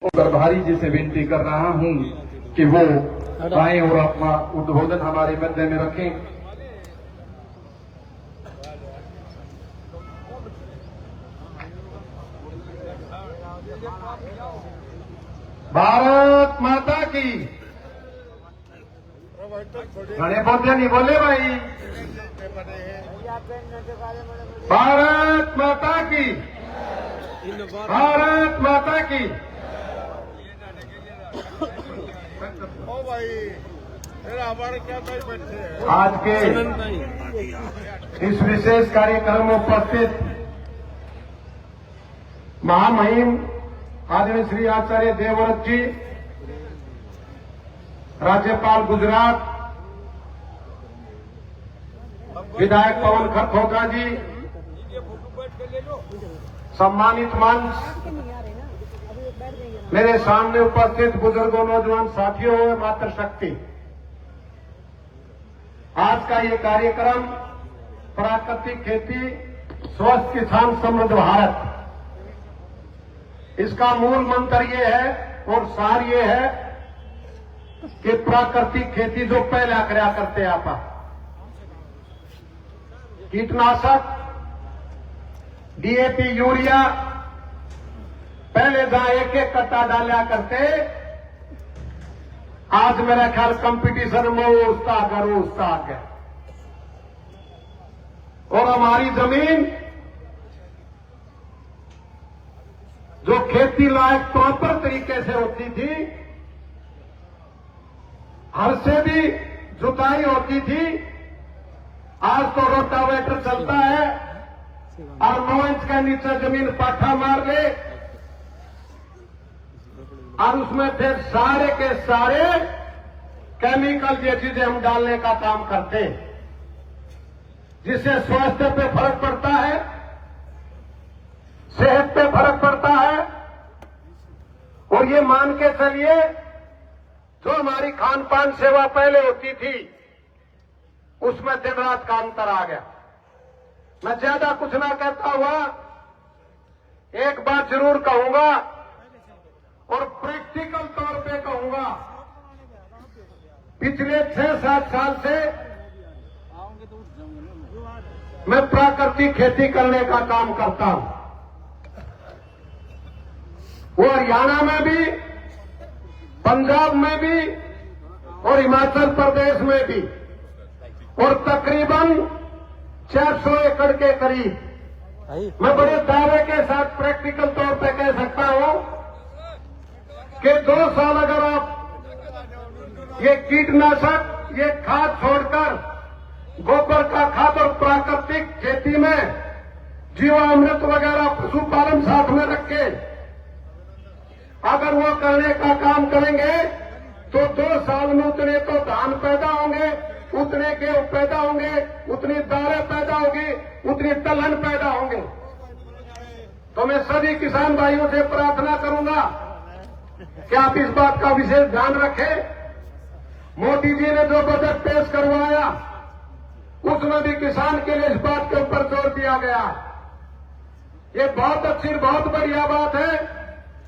प्रभारी जी से विनती कर रहा हूं कि वो आए और अपना उद्बोधन हमारे मध्य में रखें। भारत माता की। घने बोलते नहीं बोले भाई। भारत माता की। भारत माता की। ओ भाई हमारे क्या बैठे हैं। आज के इस विशेष कार्यक्रम में उपस्थित महामहिम आदरणीय श्री आचार्य देवव्रत जी, राज्यपाल गुजरात, विधायक पवन खरखोदा जी, सम्मानित मंच, मेरे सामने उपस्थित बुजुर्गों, नौजवान साथियों और मातृशक्ति, आज का ये कार्यक्रम प्राकृतिक खेती स्वस्थ किसान समृद्ध भारत, इसका मूल मंत्र ये है और सार ये है कि प्राकृतिक खेती जो पहले कराया करते आपा, कीटनाशक, डीएपी, यूरिया पहले जहां एक एक कट्टा डाला करते, आज मेरा ख्याल कंपटीशन में वो उसका आगे और हमारी जमीन जो खेती लायक प्रॉपर तरीके से होती थी, हर से भी जुताई होती थी, आज तो रोटावेटर चलता है और 9 इंच के नीचे जमीन पाठा मार ले और उसमें फिर सारे के सारे केमिकल ये चीजें हम डालने का काम करते हैं, जिससे स्वास्थ्य पे फर्क पड़ता है, सेहत पे फर्क पड़ता है। और ये मान के चलिए जो हमारी खान पान सेवा पहले होती थी उसमें दिन रात का अंतर आ गया। मैं ज्यादा कुछ ना कहता हुआ एक बात जरूर कहूंगा और प्रैक्टिकल तौर पे कहूंगा, पिछले 6-7 साल से मैं प्राकृतिक खेती करने का काम करता हूं। वो हरियाणा में भी, पंजाब में भी और हिमाचल प्रदेश में भी, और तकरीबन 400 एकड़ के करीब। मैं बड़े दावे के साथ प्रैक्टिकल तौर पे कह सकता हूं कि 2 साल अगर आप ये कीटनाशक, ये खाद छोड़कर गोबर का खाद और प्राकृतिक खेती में जीवामृत वगैरह पशुपालन साथ में रख के अगर वो करने का काम करेंगे तो 2 साल में उतने तो धान पैदा होंगे, उतने गेहूं पैदा होंगे, उतनी दालें पैदा होगी, उतनी दलहन पैदा होंगे। तो मैं सभी किसान भाइयों से प्रार्थना करूंगा कि आप इस बात का विशेष ध्यान रखें। मोदी जी ने जो बजट पेश करवाया उसमें भी किसान के लिए इस बात के ऊपर जोर दिया गया। ये बहुत अच्छी, बहुत बढ़िया बात है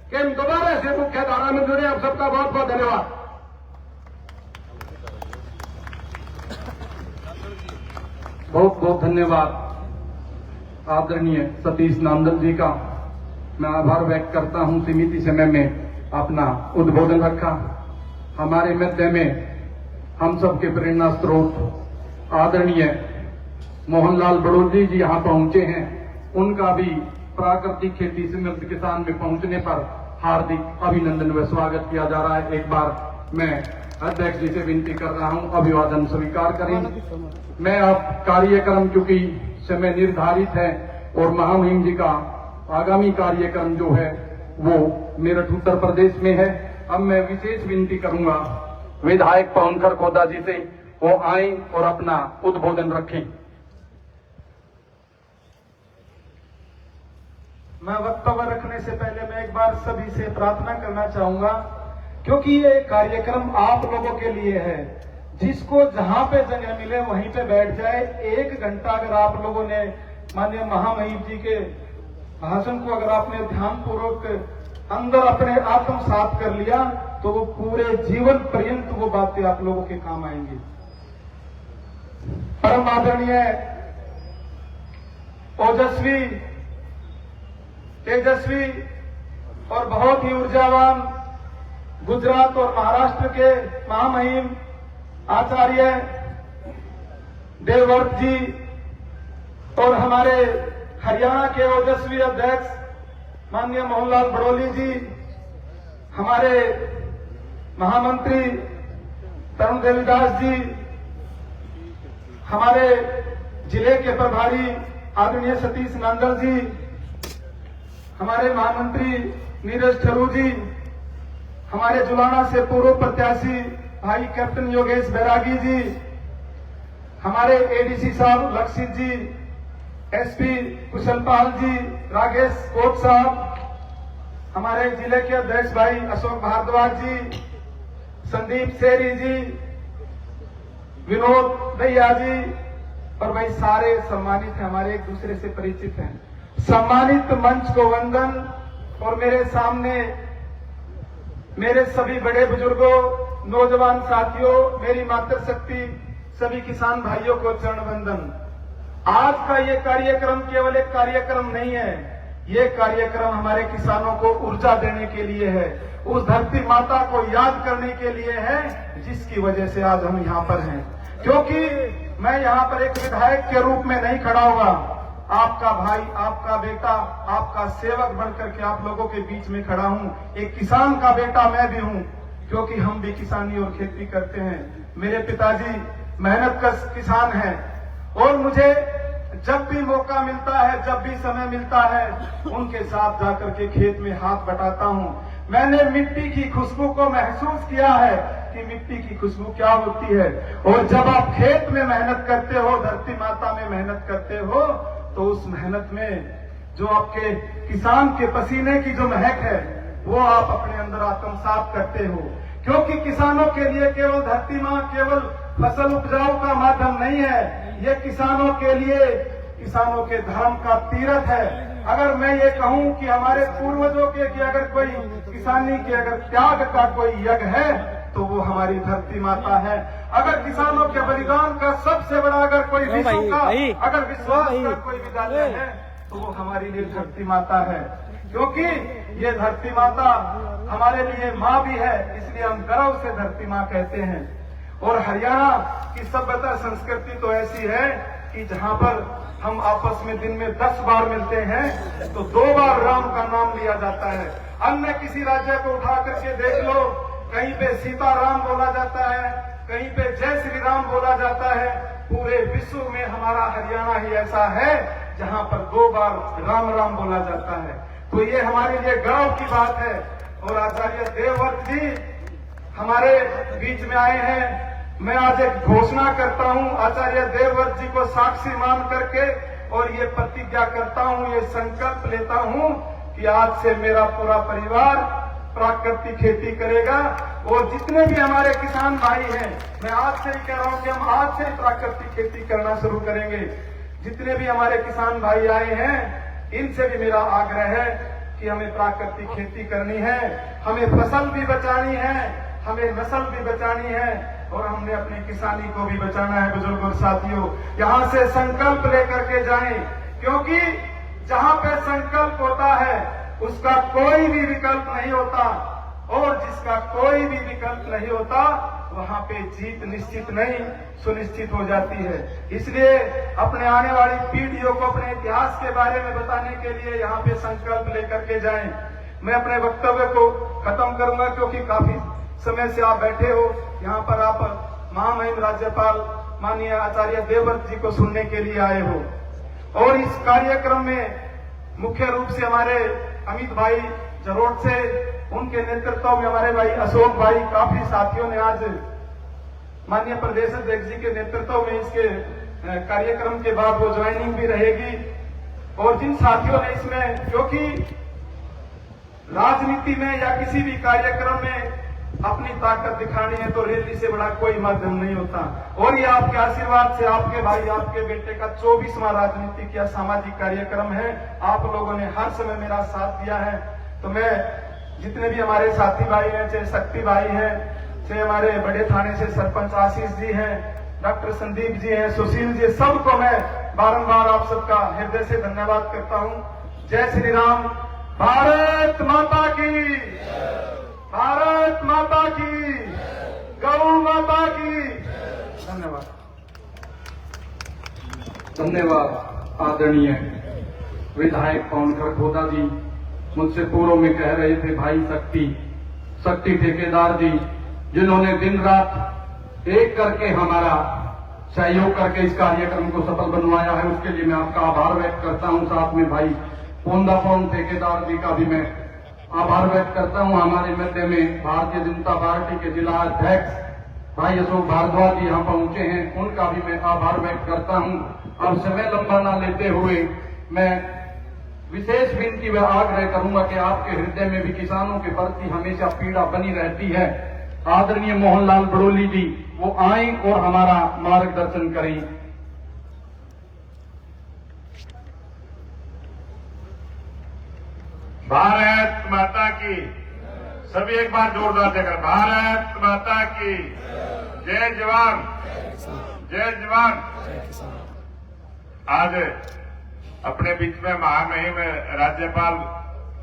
कि हम दोबारा से मुख्य धारा में जुड़े। आप सबका बहुत बहुत धन्यवाद। बहुत बहुत धन्यवाद आदरणीय सतीश नांदल जी का। मैं आभार व्यक्त करता हूं, सीमित समय में अपना उद्बोधन रखा। हमारे मध्य में हम सबके प्रेरणा स्रोत आदरणीय मोहनलाल बड़ौदी जी यहां पहुंचे हैं। उनका भी प्राकृतिक खेती समृद्ध किसान में पहुंचने पर हार्दिक अभिनंदन व स्वागत किया जा रहा है। एक बार मैं अध्यक्ष जी से विनती कर रहा हूं, अभिवादन स्वीकार करें। मैं अब कार्यक्रम, चूंकि समय निर्धारित है और महामहिम जी का आगामी कार्यक्रम जो है वो मेरठ उत्तर प्रदेश में है, अब मैं विशेष विनती करूंगा विधायक पवन खरखोदा जी से वो आए और अपना उद्बोधन रखें। मैं वक्तव्य रखने से पहले मैं एक बार सभी से प्रार्थना करना चाहूंगा, क्योंकि ये कार्यक्रम आप लोगों के लिए है। जिसको जहां पे जगह मिले वहीं पे बैठ जाए। 1 घंटा अगर आप लोगों ने माननीय महामहिम जी के भाषण को अगर आपने ध्यानपूर्वक अंदर अपने आत्मसात कर लिया तो वो पूरे जीवन पर्यंत वो बातें आप लोगों के काम आएंगी। परम आदरणीय, ओजस्वी, तेजस्वी और बहुत ही ऊर्जावान गुजरात और महाराष्ट्र के महामहिम आचार्य देवव्रत जी और हमारे हरियाणा के ओजस्वी अध्यक्ष माननीय मोहनलाल बड़ोली जी, हमारे महामंत्री तरुण देवीदास जी, हमारे जिले के प्रभारी आदरणीय सतीश नांदल जी, हमारे महामंत्री नीरज ठरू जी, हमारे जुलाना से पूर्व प्रत्याशी भाई कैप्टन योगेश बैरागी जी, हमारे एडीसी साहब लक्षित जी, एसपी कुशलपाल जी, राकेश कोट साहब, हमारे जिले के अध्यक्ष भाई अशोक भारद्वाज जी, संदीप सेरी जी, विनोद दैया जी और भाई सारे सम्मानित हैं, हमारे एक दूसरे से परिचित हैं। सम्मानित मंच को वंदन और मेरे सामने मेरे सभी बड़े बुजुर्गों, नौजवान साथियों, मेरी मातृशक्ति सभी किसान भाइयों को चरण वंदन। आज का ये कार्यक्रम केवल एक कार्यक्रम नहीं है, ये कार्यक्रम हमारे किसानों को ऊर्जा देने के लिए है, उस धरती माता को याद करने के लिए है जिसकी वजह से आज हम यहाँ पर हैं। क्योंकि मैं यहाँ पर एक विधायक के रूप में नहीं खड़ा हुआ, आपका भाई, आपका बेटा, आपका सेवक बनकर के आप लोगों के बीच में खड़ा हूँ। एक किसान का बेटा मैं भी हूँ, क्योंकि हम भी किसानी और खेती करते हैं। मेरे पिताजी मेहनतकश किसान हैं और मुझे जब भी मौका मिलता है, जब भी समय मिलता है, उनके साथ जाकर के खेत में हाथ बटाता हूँ। मैंने मिट्टी की खुशबू को महसूस किया है कि मिट्टी की खुशबू क्या होती है। और जब आप खेत में मेहनत करते हो, धरती माता में मेहनत करते हो, तो उस मेहनत में जो आपके किसान के पसीने की जो महक है वो आप अपने अंदर आत्मसात करते हो। क्योंकि किसानों के लिए केवल धरती मां केवल फसल उपजाऊ का माध्यम नहीं है, ये किसानों के लिए किसानों के धर्म का तीर्थ है। अगर मैं ये कहूं कि हमारे पूर्वजों के कि अगर कोई किसानी के अगर त्याग का कोई यज्ञ है तो वो हमारी धरती माता है। अगर किसानों के बलिदान का सबसे बड़ा अगर कोई विश्व का अगर विश्वास का कोई विद्यालय है तो वो हमारी लिए धरती माता है। क्योंकि ये धरती माता हमारे लिए माँ भी है, इसलिए हम गर्व से धरती माँ कहते हैं। और हरियाणा की सभ्यता संस्कृति तो ऐसी है कि जहाँ पर हम आपस में दिन में 10 बार मिलते हैं तो 2 बार राम का नाम लिया जाता है। अन्य किसी राज्य को उठा करके देख लो, कहीं पे सीताराम बोला जाता है, कहीं पे जय श्री राम बोला जाता है। पूरे विश्व में हमारा हरियाणा ही ऐसा है जहाँ पर 2 बार राम राम बोला जाता है। तो ये हमारे लिए गर्व की बात है। और आचार्य देवव्रत जी हमारे बीच में आए हैं। मैं आज एक घोषणा करता हूं, आचार्य देवव्रत जी को साक्षी मान करके, और ये प्रतिज्ञा करता हूं, ये संकल्प लेता हूं कि आज से मेरा पूरा परिवार प्राकृतिक खेती करेगा। और जितने भी हमारे किसान भाई हैं, मैं आज से ही कह रहा हूं कि हम आज से ही प्राकृतिक खेती करना शुरू करेंगे। जितने भी हमारे किसान भाई आए हैं, इनसे भी मेरा आग्रह है कि हमें प्राकृतिक खेती करनी है, हमें फसल भी बचानी है, हमें नस्ल भी बचानी है और हमने अपनी किसानी को भी बचाना है। बुजुर्ग और साथियों, यहाँ से संकल्प लेकर के जाएं, क्योंकि जहाँ पे संकल्प होता है उसका कोई भी विकल्प नहीं होता, और जिसका कोई भी विकल्प नहीं होता वहाँ पे जीत निश्चित नहीं सुनिश्चित हो जाती है। इसलिए अपने आने वाली पीढ़ियों को अपने इतिहास के बारे में बताने के लिए यहाँ पे संकल्प लेकर के जाएं। मैं अपने वक्तव्य को खत्म करूंगा, क्योंकि काफी समय से आप बैठे हो यहाँ पर, आप महामहिम राज्यपाल माननीय आचार्य देवव्रत जी को सुनने के लिए आए हो। और इस कार्यक्रम में मुख्य रूप से हमारे अमित भाई जरोट से, उनके नेतृत्व में हमारे भाई अशोक भाई, काफी साथियों ने आज माननीय प्रदेश अध्यक्ष जी के नेतृत्व में इसके कार्यक्रम के बाद वो ज्वाइनिंग भी रहेगी। और जिन साथियों ने इसमें, क्योंकि राजनीति में या किसी भी कार्यक्रम में अपनी ताकत दिखानी है तो रैली से बड़ा कोई माध्यम नहीं होता। और ये आपके आशीर्वाद से आपके भाई, आपके बेटे का 24वां राजनीतिक या सामाजिक कार्यक्रम है। आप लोगों ने हर समय मेरा साथ दिया है, तो मैं जितने भी हमारे साथी भाई हैं, चाहे शक्ति भाई हैं, चाहे हमारे बड़े थाने से सरपंच आशीष जी हैं, डॉक्टर संदीप जी हैं, सुशील जी, सबको मैं बारंबार आप सबका हृदय से धन्यवाद करता हूं। जय श्री राम। भारत माता की, भारत माता की, गौ माता की। धन्यवाद। धन्यवाद। आदरणीय विधायक पवन खरखोदा जी मुझसे पूर्व में कह रहे थे भाई शक्ति ठेकेदार जी, जिन्होंने दिन रात एक करके हमारा सहयोग करके इस कार्यक्रम को सफल बनवाया है, उसके लिए मैं आपका आभार व्यक्त करता हूं। साथ में भाई पोंदा पवन ठेकेदार जी का भी मैं आभार व्यक्त करता हूं। हमारे मध्य में भारतीय जनता पार्टी के जिला अध्यक्ष भाई अशोक भारद्वाज जी यहाँ पहुंचे हैं, उनका भी मैं आभार व्यक्त करता हूं। अब समय लंबा न लेते हुए मैं विशेष विनती व आग्रह करूंगा कि आपके हृदय में भी किसानों के प्रति हमेशा पीड़ा बनी रहती है। आदरणीय मोहनलाल बड़ोली जी वो आए और हमारा मार्गदर्शन करें। भारत माता की। सभी एक बार जोरदार देकर भारत माता की। जय जवान, जय जवान। आज अपने बीच में महामहिम राज्यपाल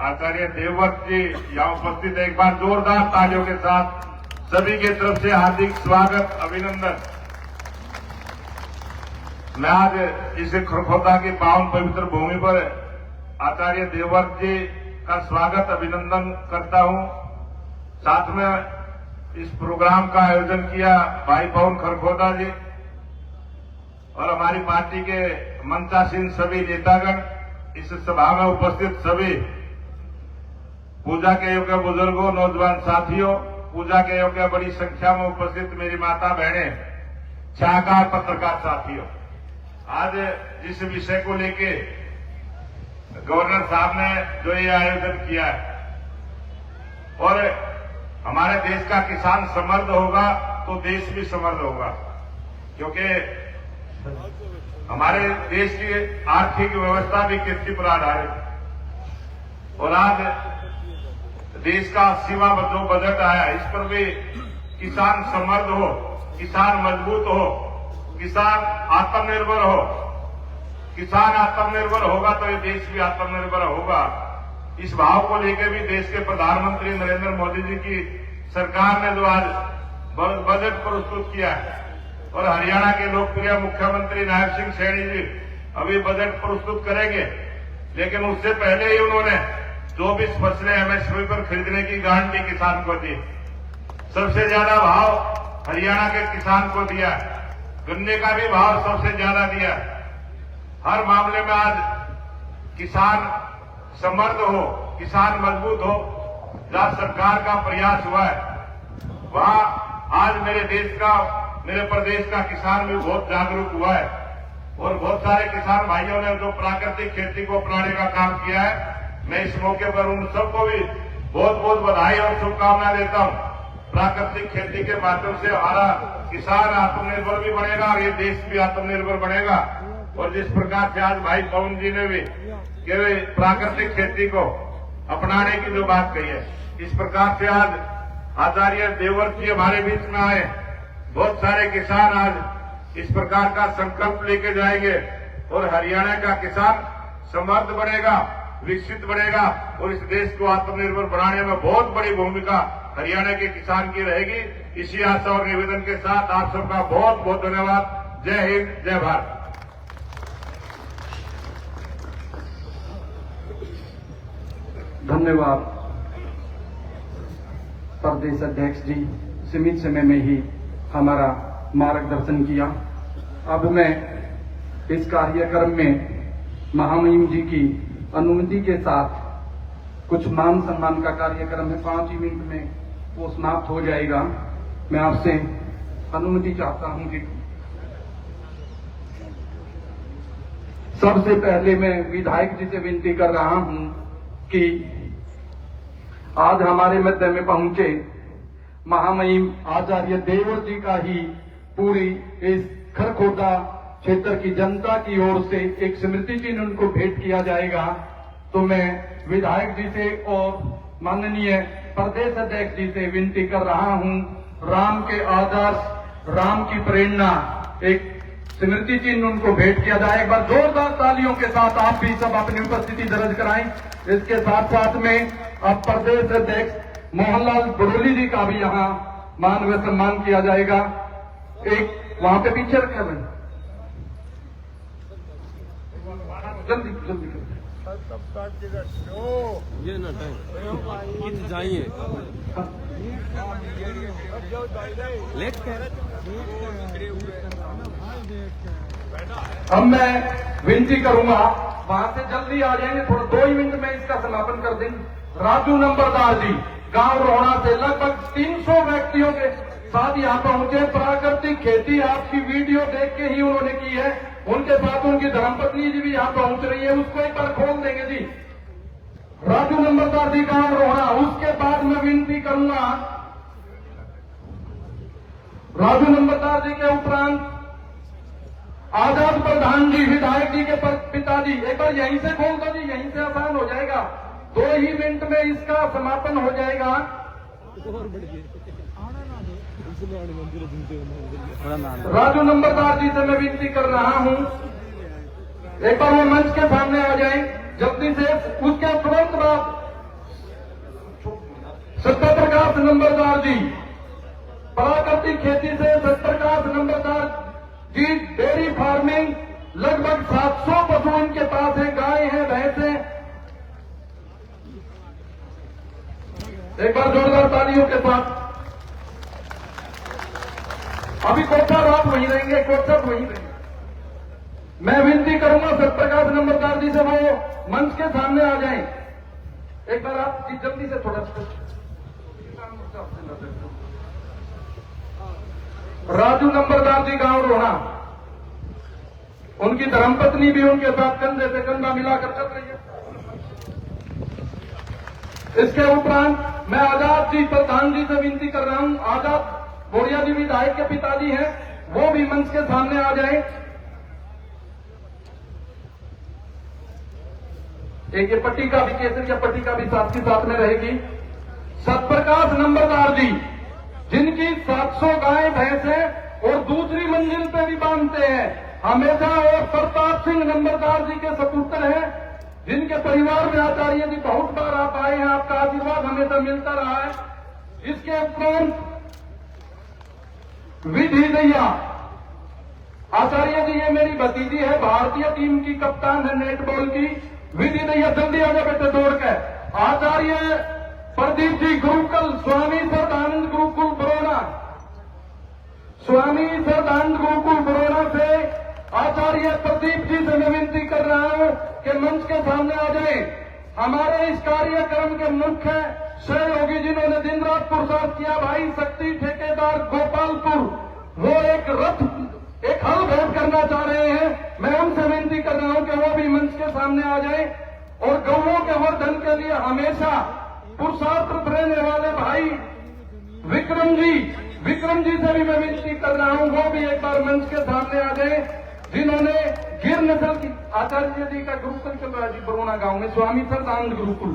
आचार्य देवव्रत जी यहाँ उपस्थित है। एक बार जोरदार तालियों के साथ सभी की तरफ से हार्दिक स्वागत, अभिनंदन। मैं आज इस खरखोदा की पावन पवित्र भूमि पर आचार्य देवव्रत जी का स्वागत अभिनंदन करता हूं। साथ में इस प्रोग्राम का आयोजन किया भाई पवन खरखोदा जी और हमारी पार्टी के मंचासीन सभी नेतागण, इस सभा में उपस्थित सभी पूजा के योग्य बुजुर्गों, नौजवान साथियों, पूजा के योग्य बड़ी संख्या में उपस्थित मेरी माता बहनें, चाहकार पत्रकार साथियों, आज जिस विषय को लेके गवर्नर साहब ने जो ये आयोजन किया है और हमारे देश का किसान समृद्ध होगा तो देश भी समृद्ध होगा, क्योंकि हमारे देश की आर्थिक व्यवस्था भी कृषि पर आधारित है और आज देश का सीमा जो बजट आया इस पर भी किसान समृद्ध हो, किसान मजबूत हो, किसान आत्मनिर्भर हो। किसान आत्मनिर्भर होगा तो ये देश भी आत्मनिर्भर होगा। इस भाव को लेकर भी देश के प्रधानमंत्री नरेंद्र मोदी जी की सरकार ने जो आज बजट प्रस्तुत किया है और हरियाणा के लोकप्रिय मुख्यमंत्री नायब सिंह सैनी जी अभी बजट प्रस्तुत करेंगे, लेकिन उससे पहले ही उन्होंने 24 फसलें एमएसपी पर खरीदने की गारंटी किसान को दी। सबसे ज्यादा भाव हरियाणा के किसान को दिया, गन्ने का भी भाव सबसे ज्यादा दिया। हर मामले में आज किसान समृद्ध हो, किसान मजबूत हो, जहां सरकार का प्रयास हुआ है वहां आज मेरे देश का, मेरे प्रदेश का किसान भी बहुत जागरूक हुआ है और बहुत सारे किसान भाइयों ने जो प्राकृतिक खेती को अपनाने का काम किया है, मैं इस मौके पर उन सबको भी बहुत बहुत बधाई और शुभकामनाएं देता हूं। प्राकृतिक खेती के माध्यम से हमारा किसान आत्मनिर्भर भी बनेगा और ये देश भी आत्मनिर्भर बनेगा। और जिस प्रकार से आज भाई पवन जी ने भी प्राकृतिक खेती को अपनाने की जो बात कही है, इस प्रकार से आज आचार्य देवव्रत जी हमारे बीच में आए। बहुत सारे किसान आज इस प्रकार का संकल्प लेके जाएंगे और हरियाणा का किसान समृद्ध बनेगा, विकसित बनेगा और इस देश को आत्मनिर्भर बनाने में बहुत बड़ी भूमिका हरियाणा के किसान की रहेगी। इसी आशा और निवेदन के साथ आप सबका बहुत बहुत धन्यवाद। जय हिंद, जय भारत। धन्यवाद प्रदेश अध्यक्ष जी, सीमित समय में ही हमारा मार्गदर्शन किया। अब मैं इस कार्यक्रम में महामहिम जी की अनुमति के साथ कुछ मान सम्मान का कार्यक्रम है, 5 ही मिनट में वो समाप्त हो जाएगा। मैं आपसे अनुमति चाहता हूं कि सबसे पहले मैं विधायक जी से विनती कर रहा हूं कि आज हमारे मध्य में पहुंचे महामहिम आचार्य देवव्रत जी का ही पूरी इस खरखोदा क्षेत्र की जनता की ओर से एक स्मृति चिन्ह उनको भेंट किया जाएगा। तो मैं विधायक जी से और माननीय प्रदेश अध्यक्ष जी से विनती कर रहा हूं, राम के आदर्श, राम की प्रेरणा, एक स्मृति चिन्ह उनको भेंट किया जाए। एक बार जोरदार तालियों के साथ आप भी सब अपनी उपस्थिति दर्ज कराएं। इसके साथ साथ में अब प्रदेश अध्यक्ष मोहनलाल बड़ोली जी का भी यहाँ मान व सम्मान किया जाएगा। एक वहां पे पीछे रखा है, जल्दी जल्दी ये ना टाइम जाइए लेट कर। अब मैं विनती करूंगा वहां से जल्दी आ जाएंगे, थोड़ा 2 ही मिनट में इसका समापन कर दें। राजू नंबरदार जी गांव रोहना से लगभग 300 व्यक्तियों के साथ यहाँ पहुंचे। प्राकृतिक खेती आपकी वीडियो देख के ही उन्होंने की है। उनके साथ उनकी धर्मपत्नी जी भी यहाँ पहुंच रही है, उसको एक बार खोल देंगे जी। राजू नंबरदार जी गांव रोहना। उसके बाद मैं विनती करूंगा राजू नंबरदार जी के उपरांत आजाद प्रधान जी विधायक जी के पिताजी, एक बार यहीं से खोल दो जी, यहीं से आसान हो जाएगा। 2 ही मिनट में इसका समापन हो जाएगा। राजू नंबरदार जी से मैं विनती कर रहा हूं, एक बार वो मंच के सामने आ जाएं जल्दी से। उसके तुरंत बाद सत्यप्रकाश नंबरदार जी, प्राकृतिक खेती से सत्यप्रकाश नंबरदार जी, डेयरी फार्मिंग, लगभग 700 पशु उनके पास है, गाय है, भैंस है। एक बार जोरदार तालियों के साथ। अभी कोठा रात वहीं रहेंगे, कोठा वहीं रहेंगे। मैं विनती करूंगा सत्यप्रकाश नंबरदार जी से वो मंच के सामने आ जाएं। एक बार आप जल्दी से थोड़ा राजू नंबरदार जी गांव रोहना, उनकी धर्मपत्नी भी उनके साथ कंधे से कंधा मिलाकर चल रही है। इसके उपरांत मैं आजाद जी प्रधान जी से विनती कर रहा हूं, आजाद बोरिया जी विधायक के पिताजी हैं, वो भी मंच के सामने आ जाएं। एक ये पट्टिका भी, केसरिया पट्टिका भी साथ ही साथ में रहेगी। सत्यप्रकाश नंबरदार जी, जिनकी 700 गाय भैंस है और दूसरी मंजिल पे भी बांधते हैं हमेशा, और प्रताप सिंह नंबरदार जी के सपुत्र हैं, जिनके परिवार में आचार्य जी बहुत बार आप आए हैं, आपका आशीर्वाद हमेशा मिलता रहा है। इसके उपरांत विधि दैया आचार्य जी, ये मेरी भतीजी है, भारतीय टीम की कप्तान है नेटबॉल की। विधि दैया जल्दी आ जाए बेटे दौड़ के। आचार्य प्रदीप जी गुरुकुल, स्वामी श्रद्धानंद गुरुकुल बरोड़ा, स्वामी श्रद्धानंद गुरुकुल बरोड़ा से आचार्य प्रदीप जी से मैं विनती कर रहा हूं कि मंच के सामने आ जाए। हमारे इस कार्यक्रम के मुख्य सहयोगी जिन्होंने दिन रात पुरुषार्थ किया, भाई शक्ति ठेकेदार गोपालपुर, वो एक रथ, एक हल भेंट करना चाह रहे हैं। मैं उनसे विनती कर रहा हूं कि वो भी मंच के सामने आ जाए और गौओं के वर्धन के लिए हमेशा पुरुषार्थ रहने वाले भाई विक्रम जी से भी मैं विनती कर रहा हूं, वो भी एक बार मंच के सामने आ जाए, जिन्होंने गिर नस्ल की आचार्य जी का गुरुकुल चल रहा है जी बरोना गांव में, स्वामी श्रद्धानंद गुरुकुल।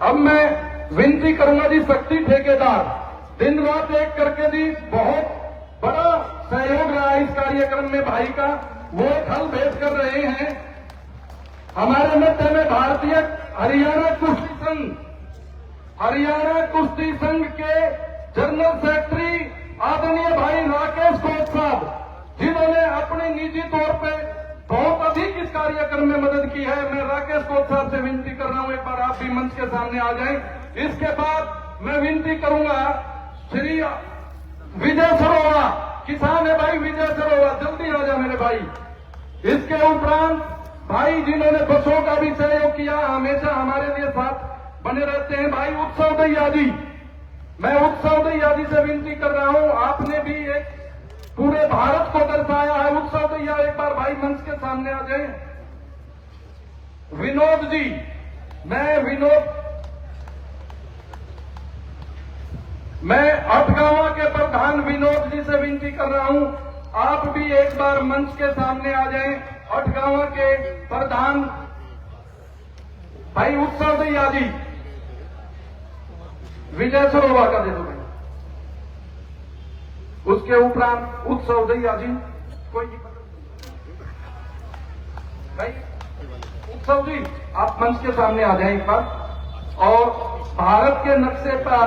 अब मैं विनती करूंगा जी शक्ति ठेकेदार, दिन रात एक करके जी बहुत बड़ा सहयोग रहा है इस कार्यक्रम में भाई का, वो एक हल भेंट कर रहे हैं। हमारे मध्य में भारतीय हरियाणा कुश्ती संघ के जनरल सेक्रेटरी आदरणीय भाई राकेश कोच साहब, जिन्होंने अपने निजी तौर पे बहुत अधिक इस कार्यक्रम में मदद की है। मैं राकेश कोच साहब से विनती कर रहा हूं, एक बार आप भी मंच के सामने आ जाएं। इसके बाद मैं विनती करूंगा श्री विजय सरोवा, किसान है भाई विजय सरोवा, जल्दी आ जाए मेरे भाई। इसके उपरांत भाई जिन्होंने बसों का भी सहयोग किया, हमेशा हमारे लिए साथ बने रहते हैं, भाई उत्सव दैया जी। मैं उत्सव दैया जी से विनती कर रहा हूं, आपने भी एक पूरे भारत को दर्शाया है। उत्सव दैया एक बार भाई मंच के सामने आ जाए। विनोद जी, मैं अटगावा के प्रधान विनोद जी से विनती कर रहा हूं, आप भी एक बार मंच के सामने आ जाएं। अटगावा के प्रधान भाई उत्सव दैया जी, विजय सरोवर का दे दो भाई। उसके उपरांत उत्सव दैया जी, कोई भाई उत्सव जी आप मंच के सामने आ जाएं एक बार। और भारत के नक्शे पर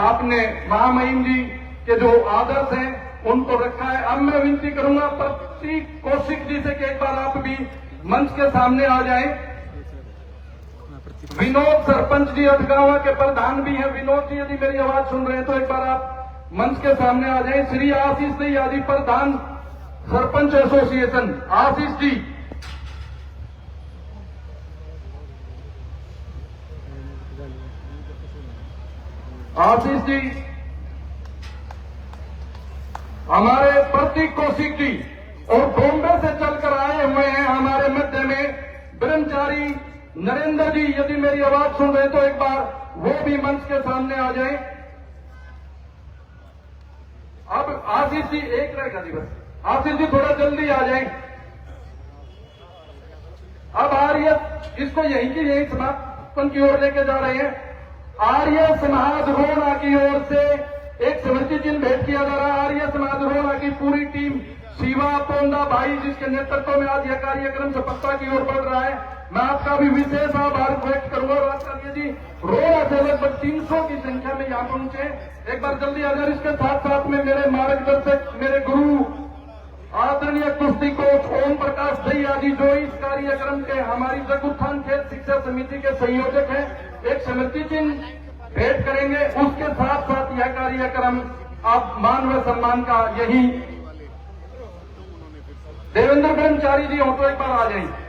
आपने महामहिम जी के जो आदर्श हैं उनको रखा है। अब मैं विनती करूंगा प्रतीक कौशिक जी से कि एक बार आप भी मंच के सामने आ जाएं। विनोद सरपंच जी अटगावा के प्रधान भी हैं। विनोद जी यदि मेरी आवाज सुन रहे हैं तो एक बार आप मंच के सामने आ जाएं। श्री आशीष दैया जी प्रधान सरपंच एसोसिएशन, आशीष जी। आशीष जी, हमारे प्रतीक कौशिक जी और बॉम्बे से चलकर आए हुए हैं हमारे मध्य में ब्रह्मचारी नरेंद्र जी, यदि मेरी आवाज सुन रहे तो एक बार वो भी मंच के सामने आ जाएं। अब आशीष जी एक रहेगा जी बस, आशीष जी थोड़ा जल्दी आ जाएं। अब आर्य इसको यहीं की यहीं समापन की ओर लेके जा रहे हैं। आर्य समाज रोहना की ओर से एक स्मृति चिन्ह भेंट किया जा रहा है। आर्य समाज रोहना की पूरी टीम, शिवा पोंदा भाई जिसके नेतृत्व में आज यह कार्यक्रम सफलता की ओर बढ़ रहा है, मैं आपका भी विशेष आभार व्यक्त करूंगा। आचार्य जी रोहना से लगभग 300 की संख्या में यहां पहुंचे, एक बार जल्दी आ जाए। इसके साथ साथ में मेरे मार्गदर्शक, मेरे गुरु आदरणीय कुश्ती कोच ओम प्रकाश दैया जी जो इस कार्यक्रम के हमारी जगुत्थान खेल शिक्षा समिति के संयोजक हैं, एक स्मृति चिन्ह भेंट करेंगे। उसके साथ साथ यह कार्यक्रम आप मान व सम्मान का यही देवेंद्र ब्रह्मचारी जी हो तो एक बार आ जाएंगे।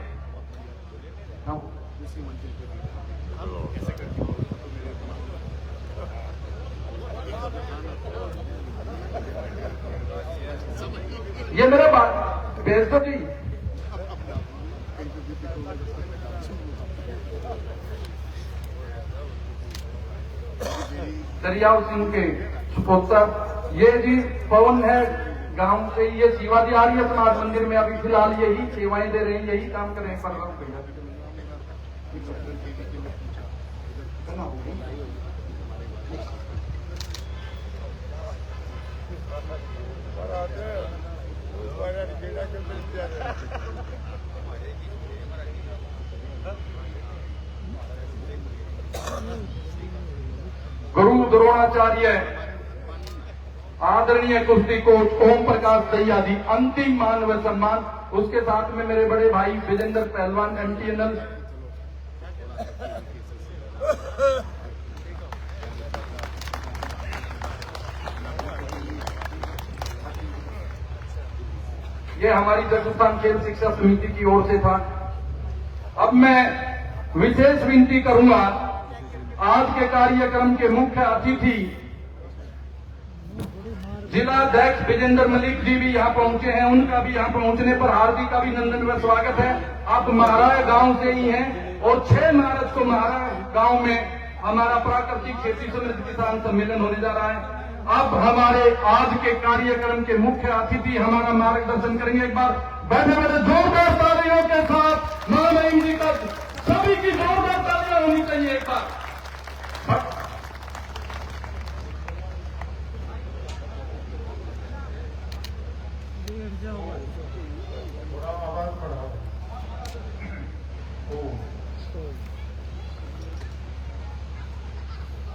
ये मेरा बात भेज दो जी। दरियाव सिंह के सुपुत्र ये जी पवन है गांव से, ये शिवाजी आर्य समाज मंदिर में अभी फिलहाल यही सेवाएं दे रहे हैं, यही काम कर रहे हैं। गुरु द्रोणाचार्य आदरणीय कुश्ती कोच ओम प्रकाश दैया जी अंतिम मान व सम्मान। उसके साथ में मेरे बड़े भाई विजेंद्र पहलवान MTNL, ये हमारी जगुत्थान खेल शिक्षा समिति की ओर से था। अब मैं विशेष विनती करूंगा, आज के कार्यक्रम के मुख्य अतिथि जिलाध्यक्ष विजेंद्र मलिक जी भी यहाँ पहुंचे हैं, उनका भी यहाँ पहुंचने पर हार्दिक अभिनंदन व स्वागत है। आप महाराज गांव से ही हैं और 6 मार्च को महाराज गांव में हमारा प्राकृतिक खेती समृद्ध किसान सम्मेलन होने जा रहा है। अब हमारे आज के कार्यक्रम के मुख्य अतिथि हमारा मार्गदर्शन करेंगे। एक बार बैठे बैठे जोरदार तालियों के साथ महामहिम जी का सभी की जोरदार तालियां होनी चाहिए। एक बार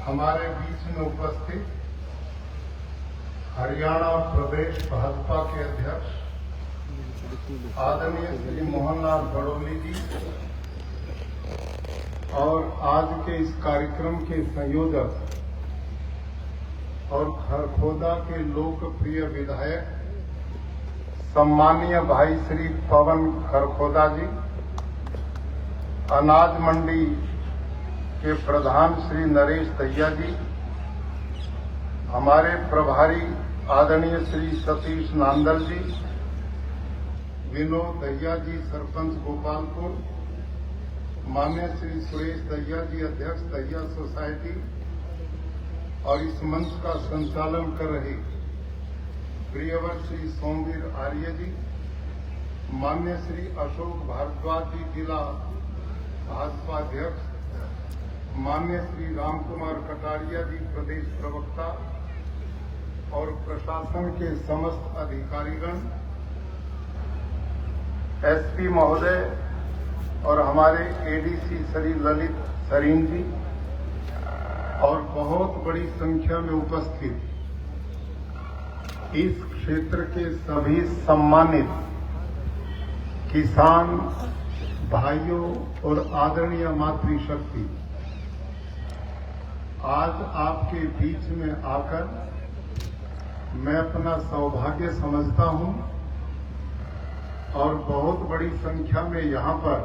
हमारे बीच में उपस्थित हरियाणा प्रदेश भाजपा के अध्यक्ष आदरणीय श्री मोहनलाल बड़ोली जी और आज के इस कार्यक्रम के संयोजक और खरखोदा के लोकप्रिय विधायक सम्मानीय भाई श्री पवन खरखोदा जी, अनाज मंडी के प्रधान श्री नरेश दैया जी, हमारे प्रभारी आदरणीय श्री सतीश नांदल जी, विनोद दैया जी सरपंच गोपालपुर, मान्य श्री सुरेश दैया जी अध्यक्ष दैया सोसाइटी और इस मंच का संचालन कर रहे प्रियवर श्री सोमवीर आर्य जी, मान्य श्री अशोक भारद्वाज जी जिला भाजपा अध्यक्ष, माननीय श्री राम कुमार कटारिया जी प्रदेश प्रवक्ता और प्रशासन के समस्त अधिकारीगण, एसपी महोदय और हमारे एडीसी श्री ललित सरीन जी और बहुत बड़ी संख्या में उपस्थित इस क्षेत्र के सभी सम्मानित किसान भाइयों और आदरणीय मातृशक्ति, आज आपके बीच में आकर मैं अपना सौभाग्य समझता हूं और बहुत बड़ी संख्या में यहां पर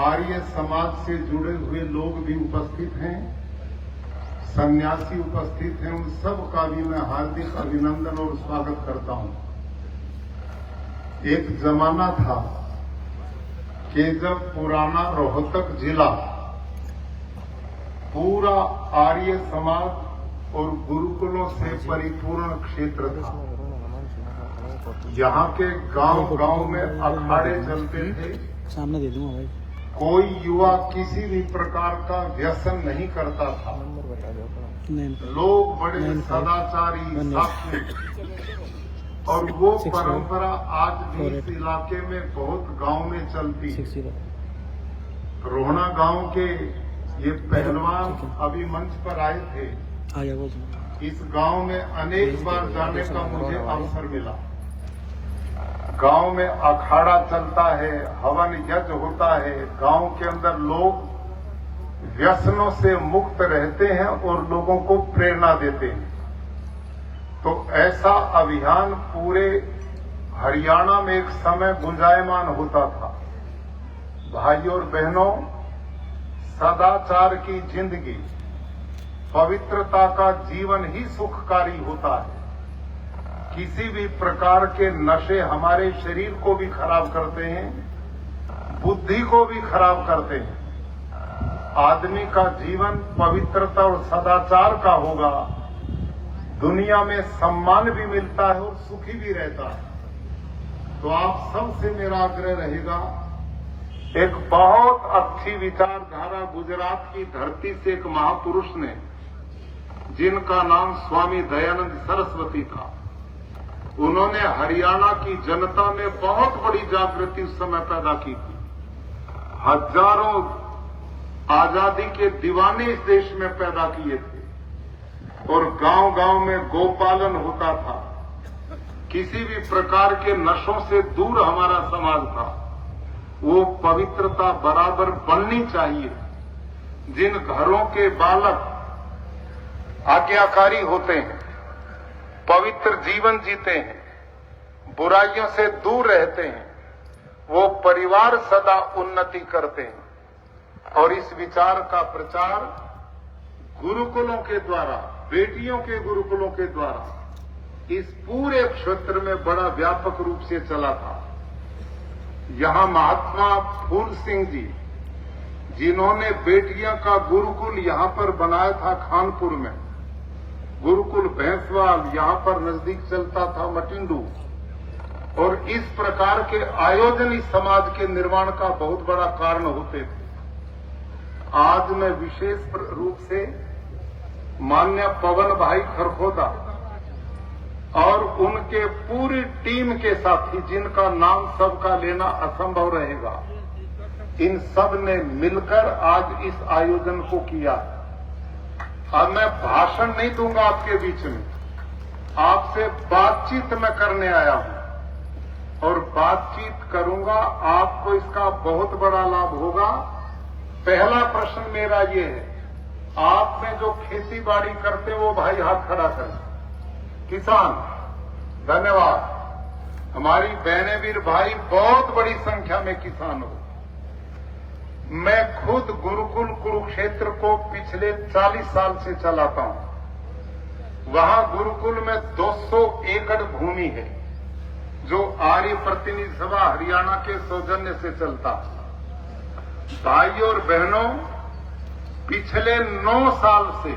आर्य समाज से जुड़े हुए लोग भी उपस्थित हैं, सन्यासी उपस्थित हैं। उन सब का भी मैं हार्दिक अभिनंदन और स्वागत करता हूं। एक जमाना था कि जब पुराना रोहतक जिला पूरा आर्य समाज और गुरुकुलों से परिपूर्ण क्षेत्र था। यहाँ के गांव-गांव में अखाड़े चलते थे। सामने दे दूंगा भाई। कोई युवा किसी भी प्रकार का व्यसन नहीं करता था। लोग बड़े सदाचारी, सात्विक, और वो परंपरा आज भी इस इलाके में बहुत गांव में चलती है। रोहना गांव के ये पहलवान अभी मंच पर आए थे। इस गांव में अनेक बार जाने का मुझे अवसर मिला। गांव में अखाड़ा चलता है, हवन यज्ञ होता है, गांव के अंदर लोग व्यसनों से मुक्त रहते हैं और लोगों को प्रेरणा देते हैं। तो ऐसा अभियान पूरे हरियाणा में एक समय गुंजायमान होता था। भाइयों और बहनों, सदाचार की जिंदगी, पवित्रता का जीवन ही सुखकारी होता है। किसी भी प्रकार के नशे हमारे शरीर को भी खराब करते हैं, बुद्धि को भी खराब करते हैं। आदमी का जीवन पवित्रता और सदाचार का होगा, दुनिया में सम्मान भी मिलता है और सुखी भी रहता है। तो आप सबसे मेरा आग्रह रहेगा, एक बहुत अच्छी विचारधारा गुजरात की धरती से एक महापुरुष ने, जिनका नाम स्वामी दयानंद सरस्वती था, उन्होंने हरियाणा की जनता में बहुत बड़ी जागृति उस समय पैदा की थी। हजारों आजादी के दीवाने इस देश में पैदा किए थे और गांव-गांव में गोपालन होता था। किसी भी प्रकार के नशों से दूर हमारा समाज था। वो पवित्रता बराबर बननी चाहिए। जिन घरों के बालक आज्ञाकारी होते हैं, पवित्र जीवन जीते हैं, बुराइयों से दूर रहते हैं, वो परिवार सदा उन्नति करते हैं। और इस विचार का प्रचार गुरुकुलों के द्वारा, बेटियों के गुरुकुलों के द्वारा इस पूरे क्षेत्र में बड़ा व्यापक रूप से चला था। यहां महात्मा फूल सिंह जी, जिन्होंने बेटियां का गुरुकुल यहां पर बनाया था खानपुर में, गुरुकुल भैंसवाल यहां पर नजदीक चलता था मटिंडू, और इस प्रकार के आयोजन इस समाज के निर्माण का बहुत बड़ा कारण होते थे। आज मैं विशेष रूप से माननीय पवन भाई खरखोदा और उनके पूरी टीम के साथी, जिनका नाम सबका लेना असंभव रहेगा, इन सब ने मिलकर आज इस आयोजन को किया। अब मैं भाषण नहीं दूंगा आपके बीच में, आपसे बातचीत मैं करने आया हूं और बातचीत करूंगा। आपको इसका बहुत बड़ा लाभ होगा। पहला प्रश्न मेरा ये है, आप में जो खेती बाड़ी करते वो भाई हाथ खड़ा करें। किसान, धन्यवाद। हमारी बहनें वीर भाई बहुत बड़ी संख्या में किसान हो। मैं खुद गुरुकुल कुरुक्षेत्र को पिछले 40 साल से चलाता हूं। वहां गुरुकुल में 200 एकड़ भूमि है, जो आर्य प्रतिनिधि सभा हरियाणा के सौजन्य से चलता है। भाइयों और बहनों, पिछले 9 साल से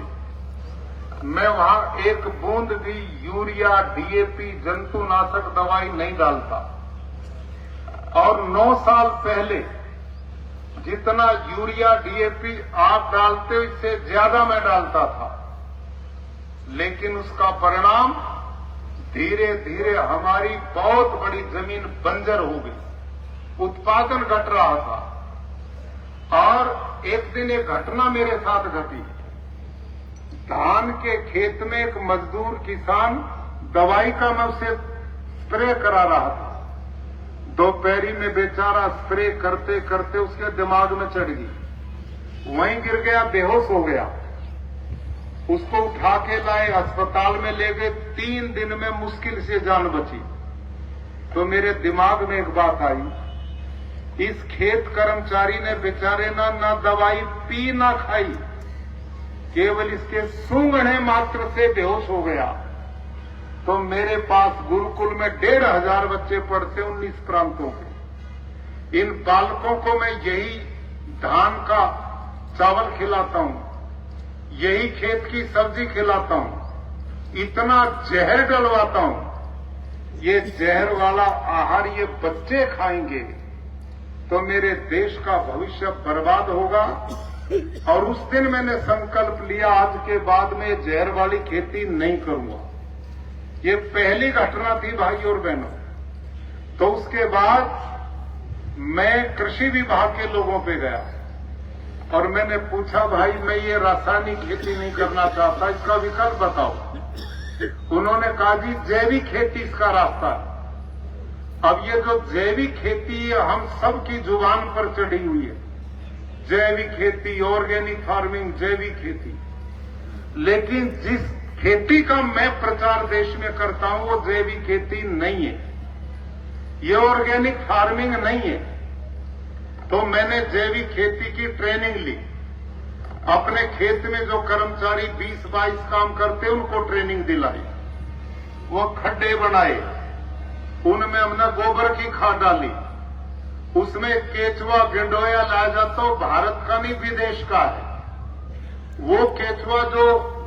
मैं वहां एक बूंद भी यूरिया, डीएपी, जंतुनाशक दवाई नहीं डालता। और 9 साल पहले जितना यूरिया डीएपी आप डालते हो इससे ज्यादा मैं डालता था, लेकिन उसका परिणाम धीरे धीरे हमारी बहुत बड़ी जमीन बंजर हो गई, उत्पादन घट रहा था। और एक दिन एक घटना मेरे साथ घटी। धान के खेत में एक मजदूर किसान दवाई का मैं उसे स्प्रे करा रहा था। दोपहरी में बेचारा स्प्रे करते करते उसके दिमाग में चढ़ गई, वहीं गिर गया, बेहोश हो गया। उसको उठा के लाए, अस्पताल में ले गए। 3 दिन में मुश्किल से जान बची। तो मेरे दिमाग में एक बात आई, इस खेत कर्मचारी ने बेचारे ना दवाई पी ना खाई, केवल इसके सूंघने मात्र से बेहोश हो गया। तो मेरे पास गुरुकुल में 1,500 बच्चे पढ़ते 19 प्रांतों के। इन बालकों को मैं यही धान का चावल खिलाता हूं, यही खेत की सब्जी खिलाता हूं, इतना जहर डलवाता हूं। ये जहर वाला आहार ये बच्चे खाएंगे तो मेरे देश का भविष्य बर्बाद होगा। और उस दिन मैंने संकल्प लिया, आज के बाद में जहर वाली खेती नहीं करूंगा। ये पहली घटना थी भाई और बहनों। तो उसके बाद मैं कृषि विभाग के लोगों पे गया और मैंने पूछा, भाई मैं ये रासायनिक खेती नहीं करना चाहता, इसका विकल्प बताओ। उन्होंने कहा जी जैविक खेती इसका रास्ता है। अब ये जो जैविक खेती है हम सबकी जुबान पर चढ़ी हुई है, जैविक खेती, ऑर्गेनिक फार्मिंग, जैविक खेती। लेकिन जिस खेती का मैं प्रचार देश में करता हूं वो जैविक खेती नहीं है, ये ऑर्गेनिक फार्मिंग नहीं है। तो मैंने जैविक खेती की ट्रेनिंग ली। अपने खेत में जो कर्मचारी 20-22 काम करते उनको ट्रेनिंग दिलाई। वो खड्डे बनाए, उनमें हमने गोबर की खाद डाली, उसमें केचुआ गेंडोया लाया जाता हो, भारत का नहीं विदेश का है। वो केचुआ जो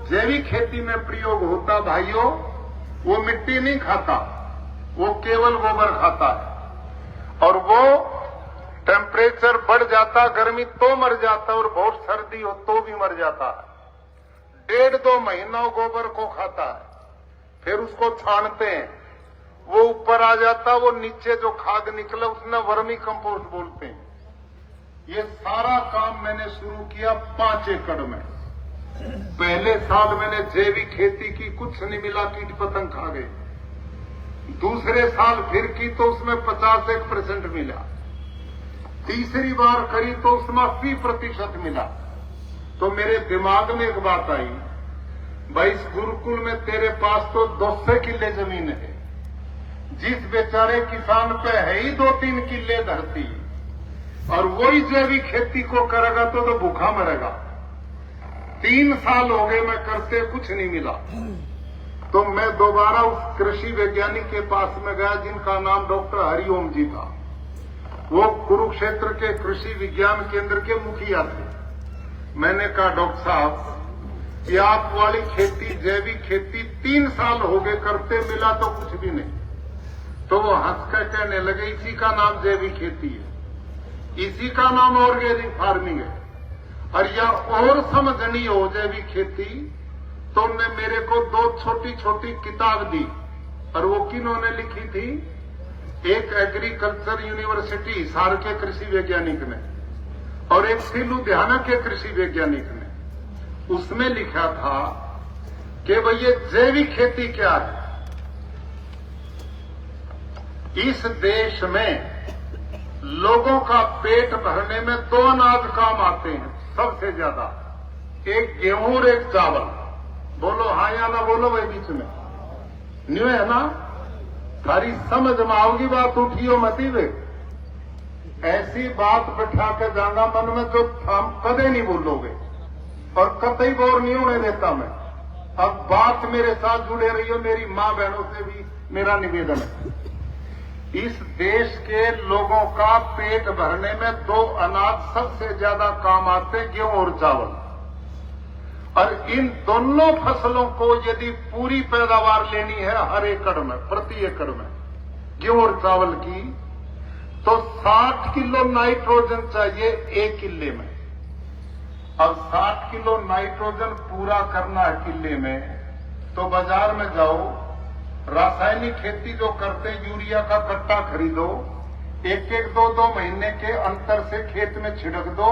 जैविक खेती में प्रयोग होता भाइयों, वो मिट्टी नहीं खाता, वो केवल गोबर खाता है। और वो टेम्परेचर बढ़ जाता, गर्मी तो मर जाता, और बहुत सर्दी हो तो भी मर जाता है। 1.5-2 महीना गोबर को खाता है, फिर उसको छानते हैं, वो ऊपर आ जाता, वो नीचे जो खाद निकला उसने वर्मी कंपोस्ट बोलते हैं। ये सारा काम मैंने शुरू किया 5 एकड़ में। पहले साल मैंने जैविक खेती की, कुछ नहीं मिला, कीट पतंग खा गए। दूसरे साल फिर की तो उसमें 50% मिला। तीसरी बार करी तो उसमें 80% मिला। तो मेरे दिमाग में एक बात आई, भाई इस गुरुकुल में तेरे पास तो 200 किले जमीन है, जिस बेचारे किसान पे है ही 2-3 किले धरती, और वही जैविक खेती को करेगा तो भूखा मरेगा। 3 साल हो गए मैं करते, कुछ नहीं मिला। तो मैं दोबारा उस कृषि वैज्ञानिक के पास में गया जिनका नाम डॉक्टर हरिओम जी था। वो कुरुक्षेत्र के कृषि विज्ञान केंद्र के मुखिया थे। मैंने कहा डॉक्टर साहब ये आप वाली खेती, जैविक खेती 3 साल हो गए करते, मिला तो कुछ भी नहीं। तो वो हंस कर कहने लगे, इसी का नाम जैविक खेती है, इसी का नाम ऑर्गेनिक फार्मिंग है। और या और समझनी हो जैविक खेती तो उन्होंने मेरे को 2 छोटी छोटी किताब दी। और वो किन्होंने लिखी थी? एक एग्रीकल्चर यूनिवर्सिटी हिसार के कृषि वैज्ञानिक ने, और एक थी लुधियाना के कृषि वैज्ञानिक ने। उसमें लिखा था कि भाई ये जैविक खेती क्या है। इस देश में लोगों का पेट भरने में 2 अनाज काम आते हैं सबसे ज्यादा, एक गेहूं और एक चावल। बोलो हाँ या ना बोलो भाई, बीच में न्यू है ना? सारी समझ में आओगी बात, उठियो मती वे। ऐसी बात बैठा के जाना मन में जो हम कदे नहीं बोलोगे, और कतई बोर नहीं होने देता मैं। अब बात मेरे साथ जुड़े रही हो, मेरी मां बहनों से भी मेरा निवेदन है। इस देश के लोगों का पेट भरने में 2 अनाज सबसे ज्यादा काम आते हैं, गेहूं और चावल। और इन दोनों फसलों को यदि पूरी पैदावार लेनी है हर एकड़ में, प्रति एकड़ में गेहूं और चावल की, तो 60 किलो नाइट्रोजन चाहिए 1 किले में। अब 60 किलो नाइट्रोजन पूरा करना है किले में, तो बाजार में जाओ, रासायनिक खेती जो करते हैं यूरिया का कट्टा खरीदो, 1-1, 2-2 महीने के अंतर से खेत में छिड़क दो,